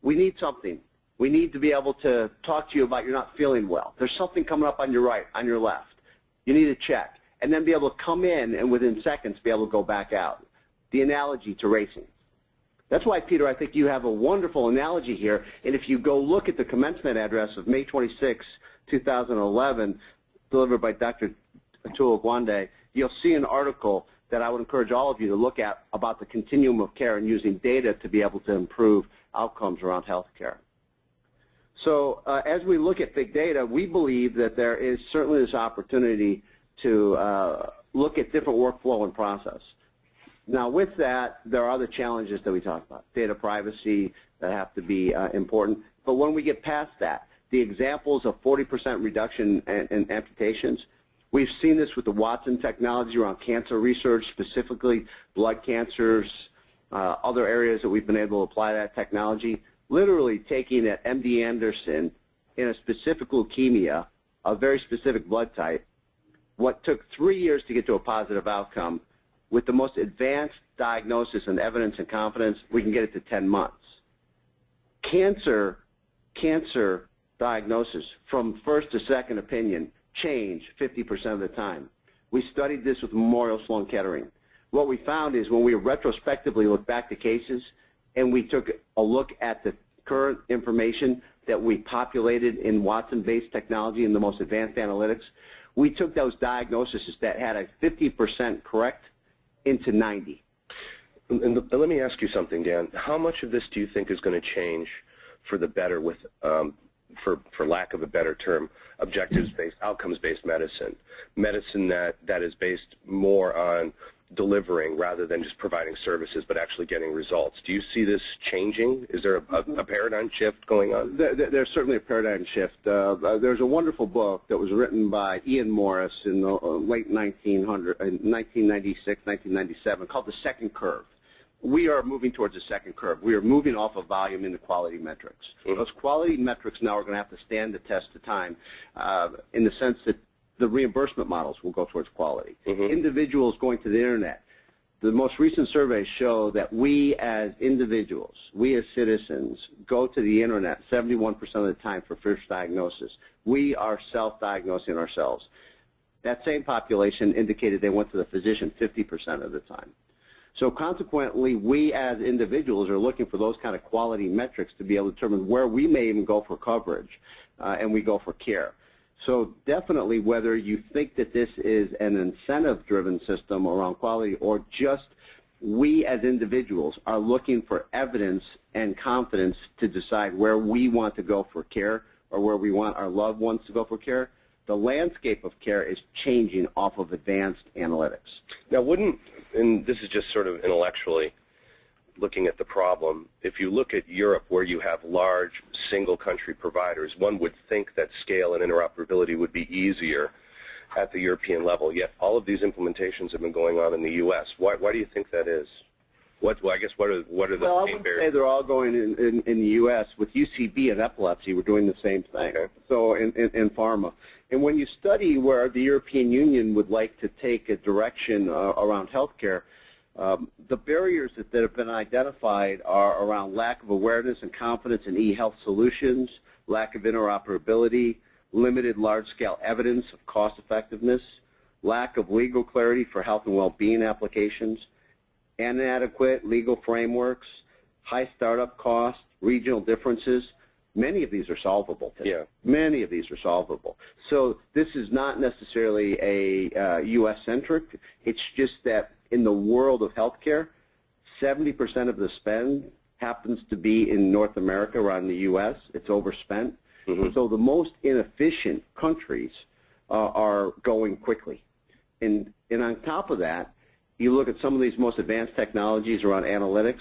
We need something. We need to be able to talk to you about you're not feeling well. There's something coming up on your right, on your left. You need to check. And then be able to come in and within seconds be able to go back out. The analogy to racing. That's why, Peter, I think you have a wonderful analogy here. And if you go look at the commencement address of May 26, 2011, delivered by Dr. Atul Gawande, you'll see an article that I would encourage all of you to look at about the continuum of care and using data to be able to improve outcomes around health care. So as we look at big data, we believe that there is certainly this opportunity to look at different workflow and process. Now with that, there are other challenges that we talked about, data privacy that have to be important. But when we get past that, the examples of 40% reduction in amputations, we've seen this with the Watson technology around cancer research, specifically blood cancers, other areas that we've been able to apply that technology. Literally taking at MD Anderson in a specific leukemia, a very specific blood type, what took 3 years to get to a positive outcome, with the most advanced diagnosis and evidence and confidence, we can get it to 10 months. Cancer diagnosis from first to second opinion change 50% of the time. We studied this with Memorial Sloan Kettering. What we found is when we retrospectively looked back to cases and we took a look at the current information that we populated in Watson-based technology and the most advanced analytics, we took those diagnoses that had a 50% correct into 90. And let me ask you something, Dan. How much of this do you think is going to change for the better with, for lack of a better term, objectives-based, outcomes-based medicine? Medicine that is based more on delivering rather than just providing services but actually getting results. Do you see this changing? Is there a paradigm shift going on? There's certainly a paradigm shift. There's a wonderful book that was written by Ian Morris in the late 1996, 1997 called The Second Curve. We are moving towards the second curve. We are moving off of volume into quality metrics. Those quality metrics now are going to have to stand the test of time in the sense that the reimbursement models will go towards quality. Individuals going to the internet. The most recent surveys show that we as individuals, we as citizens, go to the internet 71% of the time for first diagnosis. We are self-diagnosing ourselves. That same population indicated they went to the physician 50% of the time. So consequently, we as individuals are looking for those kind of quality metrics to be able to determine where we may even go for coverage and we go for care. So definitely, whether you think that this is an incentive-driven system around quality or just we as individuals are looking for evidence and confidence to decide where we want to go for care or where we want our loved ones to go for care, the landscape of care is changing off of advanced analytics. Now wouldn't, and this is just sort of intellectually looking at the problem, if you look at Europe where you have large single country providers, one would think that scale and interoperability would be easier at the European level, yet all of these implementations have been going on in the U.S. Why do you think that is? Well, I guess what are the main barriers? Well, I wouldn't say they're all going in the U.S. With UCB and epilepsy, we're doing the same thing. Okay. So in pharma. And when you study where the European Union would like to take a direction around healthcare, the barriers that have been identified are around lack of awareness and confidence in e-health solutions, lack of interoperability, limited large-scale evidence of cost-effectiveness, lack of legal clarity for health and well-being applications, inadequate legal frameworks, high startup costs, regional differences. Many of these are solvable today. Yeah. Many of these are solvable. So this is not necessarily a U.S.-centric. It's just that in the world of healthcare, 70% of the spend happens to be in North America around the U.S. It's overspent. So the most inefficient countries are going quickly. And on top of that, you look at some of these most advanced technologies around analytics,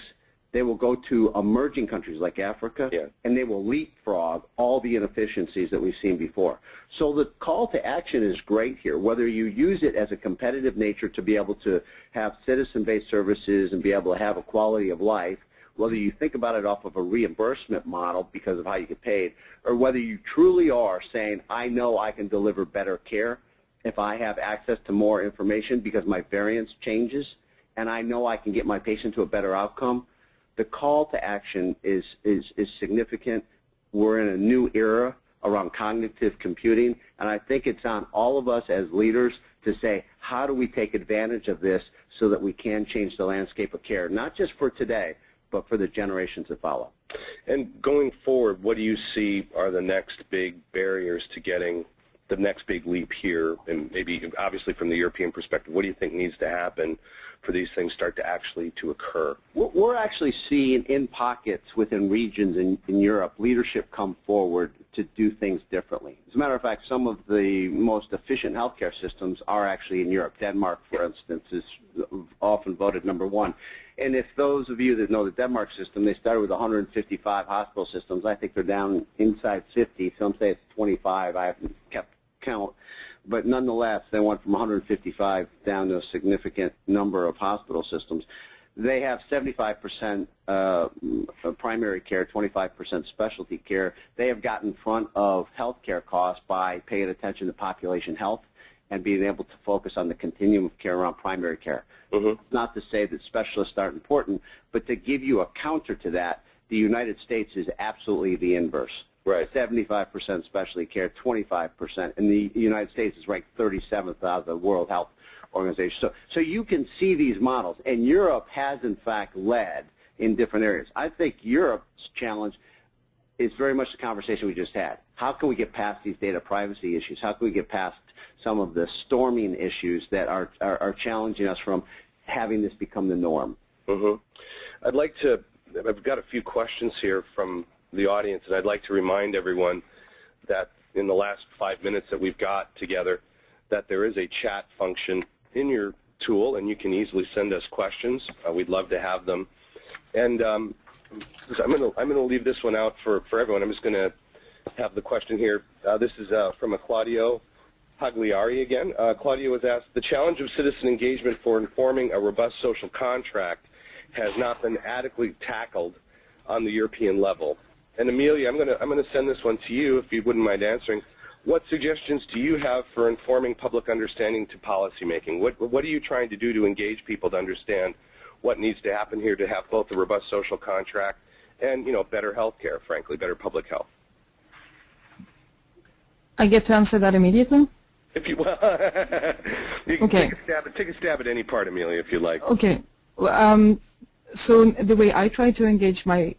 they will go to emerging countries like Africa, and they will leapfrog all the inefficiencies that we've seen before. So the call to action is great here, whether you use it as a competitive nature to be able to have citizen-based services and be able to have a quality of life, whether you think about it off of a reimbursement model because of how you get paid, or whether you truly are saying, I know I can deliver better care if I have access to more information because my variance changes, and I know I can get my patient to a better outcome. The call to action is significant. We're in a new era around cognitive computing, and I think it's on all of us as leaders to say, how do we take advantage of this so that we can change the landscape of care, not just for today, but for the generations that follow. And going forward, what do you see are the next big barriers to getting the next big leap here? And maybe, obviously, from the European perspective, what do you think needs to happen for these things start to actually to occur? We're actually seeing in pockets within regions in Europe leadership come forward to do things differently. As a matter of fact, some of the most efficient healthcare systems are actually in Europe. Denmark, for instance, is often voted #1. And if those of you that know the Denmark system, they started with 155 hospital systems. I think they're down inside 50. Some say it's 25. I haven't kept count. But nonetheless, they went from 155 down to a significant number of hospital systems. They have 75% primary care, 25% specialty care. They have gotten in front of healthcare costs by paying attention to population health and being able to focus on the continuum of care around primary care. It's not to say that specialists aren't important, but to give you a counter to that, the United States is absolutely the inverse. Right. 75% specialty care, 25%, and the United States is ranked 37th out of the World Health Organization. So you can see these models, and Europe has in fact led in different areas. I think Europe's challenge is very much the conversation we just had. How can we get past these data privacy issues? How can we get past some of the storming issues that are challenging us from having this become the norm? I've got a few questions here from the audience, and I'd like to remind everyone that in the last 5 minutes that we've got together, that there is a chat function in your tool, and you can easily send us questions. We'd love to have them. And I'm going to leave this one out for everyone. I'm just going to have the question here. This is from a Claudio Pagliari again. Claudio was asked, the challenge of citizen engagement for informing a robust social contract has not been adequately tackled on the European level. And Amelia, I'm going to send this one to you if you wouldn't mind answering. What suggestions do you have for informing public understanding to policymaking? What are you trying to do to engage people to understand what needs to happen here to have both a robust social contract and, you know, better health care, frankly, better public health? I get to answer that immediately? If you can okay. Take a stab at any part, Amelia, if you like. Okay. So the way I try to engage my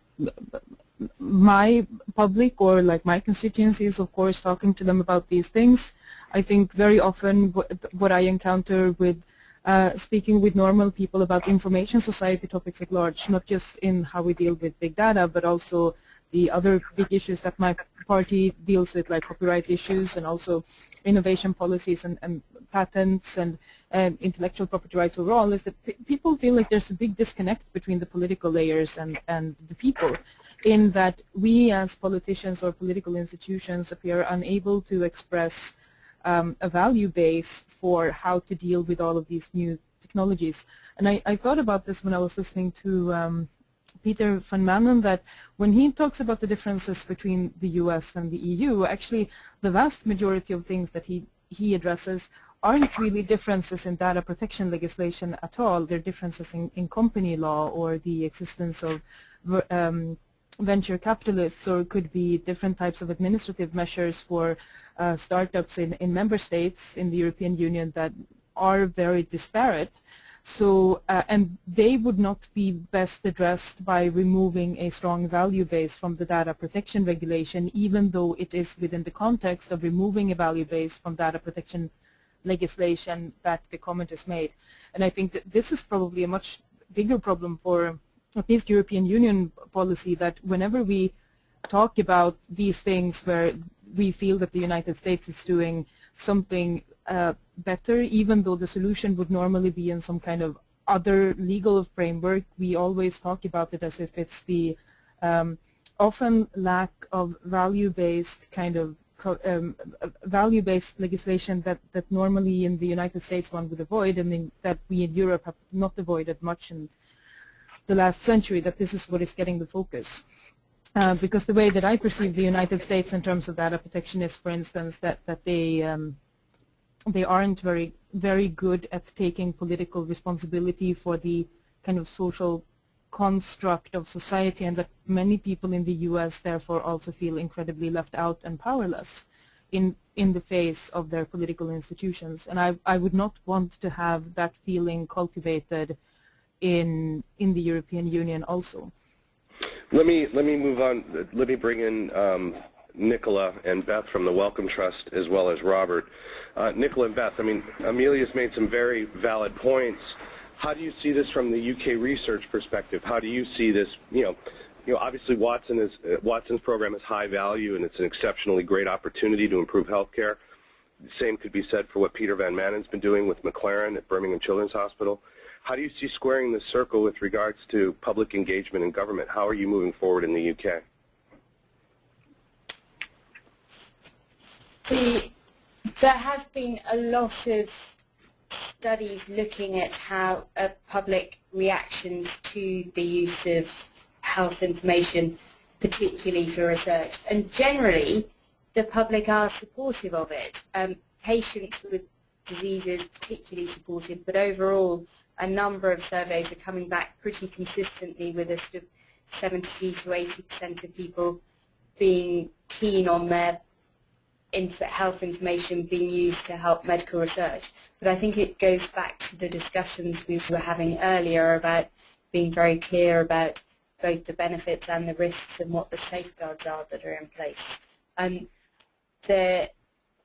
public or like my constituencies, of course, talking to them about these things. I think very often what I encounter with speaking with normal people about information society topics at large, not just in how we deal with big data, but also the other big issues that my party deals with, like copyright issues and also innovation policies and patents and intellectual property rights overall, is that people feel like there's a big disconnect between the political layers and the people, in that we as politicians or political institutions appear unable to express a value base for how to deal with all of these new technologies. And I thought about this when I was listening to Peter van Manen, that when he talks about the differences between the US and the EU, actually the vast majority of things that he addresses aren't really differences in data protection legislation at all. They're differences in company law or the existence of venture capitalists, or it could be different types of administrative measures for startups in member states in the European Union that are very disparate. So, and they would not be best addressed by removing a strong value base from the data protection regulation, even though it is within the context of removing a value base from data protection legislation that the comment is made. And I think that this is probably a much bigger problem for at least European Union policy, that whenever we talk about these things where we feel that the United States is doing something better, even though the solution would normally be in some kind of other legal framework, we always talk about it as if it's the often lack of value-based kind of value-based legislation that normally in the United States one would avoid, and that we in Europe have not avoided much in the last century, that this is what is getting the focus. Because the way that I perceive the United States in terms of data protection is, for instance, that they aren't very good at taking political responsibility for the kind of social construct of society, and that many people in the US therefore also feel incredibly left out and powerless in the face of their political institutions. And I would not want to have that feeling cultivated in the European Union also. Let me move on. Let me bring in Nicola and Beth from the Wellcome Trust, as well as Robert. Nicola and Beth, I mean, Amelia's made some very valid points. How do you see this from the UK research perspective? How do you see this? You know, obviously Watson's program is high value, and it's an exceptionally great opportunity to improve healthcare. The same could be said for what Peter Van Manen's been doing with McLaren at Birmingham Children's Hospital. How do you see squaring the circle with regards to public engagement in government? How are you moving forward in the UK? There have been a lot of studies looking at how public reactions to the use of health information, particularly for research. And generally, the public are supportive of it. Patients with diseases particularly supportive, but overall, a number of surveys are coming back pretty consistently with a sort of 70 to 80% of people being keen on their health information being used to help medical research. But I think it goes back to the discussions we were having earlier about being very clear about both the benefits and the risks and what the safeguards are that are in place. The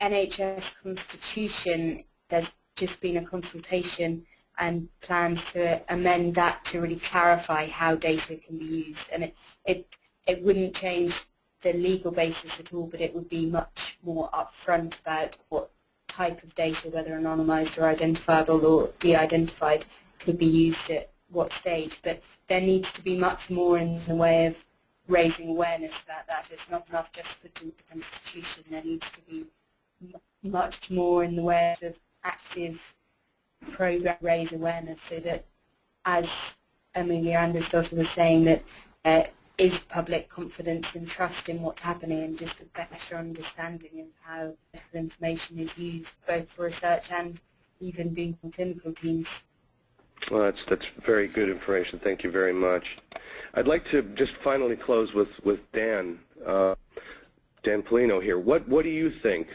NHS Constitution, there's just been a consultation and plans to amend that to really clarify how data can be used. And it wouldn't change the legal basis at all, but it would be much more upfront about what type of data, whether anonymized or identifiable or de-identified, could be used at what stage. But there needs to be much more in the way of raising awareness about that. It's not enough just to do the Constitution. There needs to be much more in the way of active program raise awareness, so that, as Amelia Andersdotter was saying, that is public confidence and trust in what's happening, and just a better understanding of how medical information is used, both for research and even being clinical teams. Well, that's very good information. Thank you very much. I'd like to just finally close with Dan Pelino here. What do you think,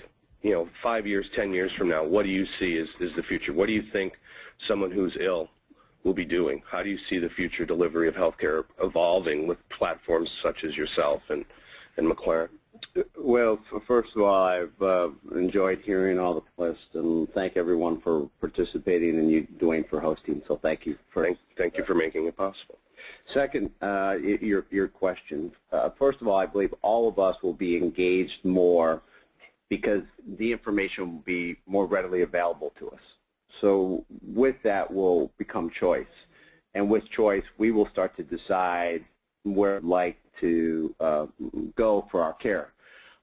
5 years, 10 years from now, what do you see is the future? What do you think someone who's ill will be doing? How do you see the future delivery of healthcare evolving with platforms such as yourself and McLaren? Well, first of all, I've enjoyed hearing all the list, and thank everyone for participating, and you, Duane, for hosting. So thank you. Thank you for making it possible. Second, your question. First of all, I believe all of us will be engaged more because the information will be more readily available to us. So with that will become choice. And with choice, we will start to decide where we'd like to go for our care.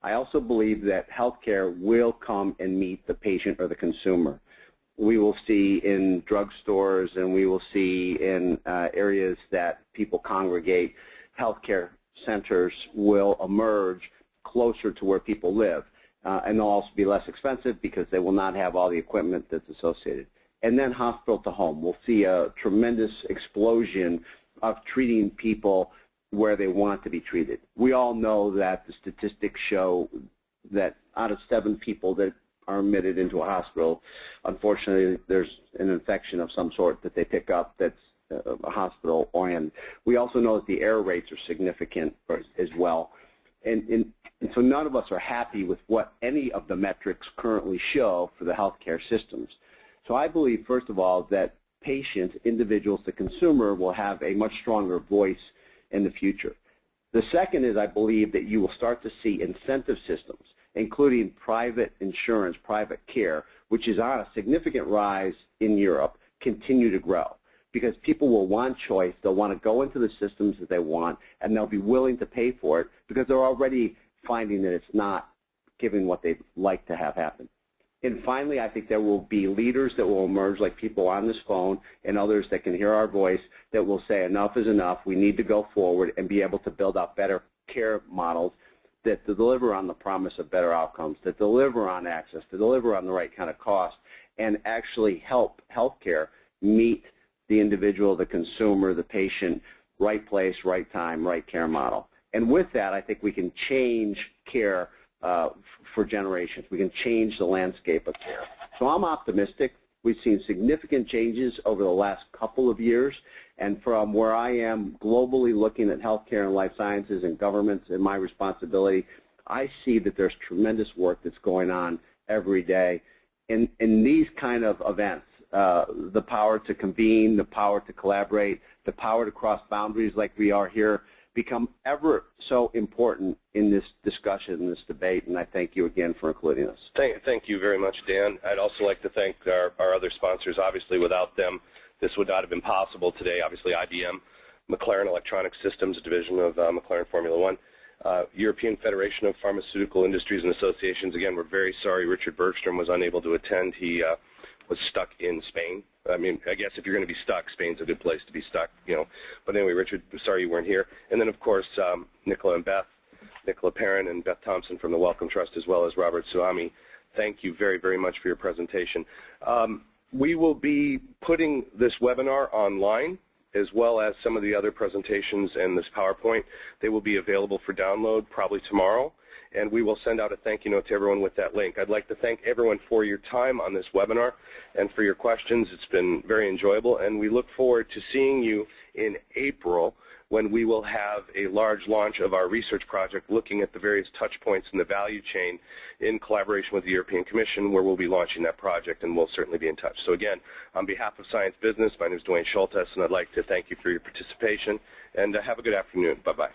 I also believe that healthcare will come and meet the patient or the consumer. We will see in drugstores, and we will see in areas that people congregate, healthcare centers will emerge closer to where people live. And they'll also be less expensive because they will not have all the equipment that's associated. And then hospital to home. We'll see a tremendous explosion of treating people where they want to be treated. We all know that the statistics show that out of 7 people that are admitted into a hospital, unfortunately there's an infection of some sort that they pick up that's hospital-oriented. We also know that the error rates are significant as well. And so none of us are happy with what any of the metrics currently show for the healthcare systems. So I believe, first of all, that patients, individuals, the consumer, will have a much stronger voice in the future. The second is I believe that you will start to see incentive systems, including private insurance, private care, which is on a significant rise in Europe, continue to grow. Because people will want choice, they'll want to go into the systems that they want, and they'll be willing to pay for it because they're already finding that it's not giving what they'd like to have happen. And finally, I think there will be leaders that will emerge, like people on this phone and others that can hear our voice, that will say enough is enough, we need to go forward and be able to build out better care models that deliver on the promise of better outcomes, that deliver on access, to deliver on the right kind of cost, and actually help healthcare meet the individual, the consumer, the patient, right place, right time, right care model. And with that, I think we can change care for generations. We can change the landscape of care. So I'm optimistic We've seen significant changes over the last couple of years, and from where I am globally looking at healthcare and life sciences and governments and my responsibility, I see that there's tremendous work that's going on every day in these kind of events. The power to convene, the power to collaborate, the power to cross boundaries like we are here become ever so important in this discussion, in this debate, and I thank you again for including us. Thank you very much, Dan. I'd also like to thank our other sponsors. Obviously, without them, this would not have been possible today. Obviously, IBM, McLaren Electronic Systems, a division of McLaren Formula One, European Federation of Pharmaceutical Industries and Associations. Again, we're very sorry Richard Bergström was unable to attend. He was stuck in Spain. I mean, I guess if you're going to be stuck, Spain's a good place to be stuck, you know. But anyway, Richard, sorry you weren't here. And then, of course, Nicola Perrin and Beth Thompson from the Wellcome Trust, as well as Robert Souhami. Thank you very, very much for your presentation. We will be putting this webinar online, as well as some of the other presentations and this PowerPoint. They will be available for download probably tomorrow, and we will send out a thank you note to everyone with that link. I'd like to thank everyone for your time on this webinar and for your questions. It's been very enjoyable, and we look forward to seeing you in April when we will have a large launch of our research project looking at the various touch points in the value chain in collaboration with the European Commission, where we'll be launching that project, and we'll certainly be in touch. So again, on behalf of Science Business, my name is Duane Schulthess, and I'd like to thank you for your participation, and have a good afternoon. Bye-bye.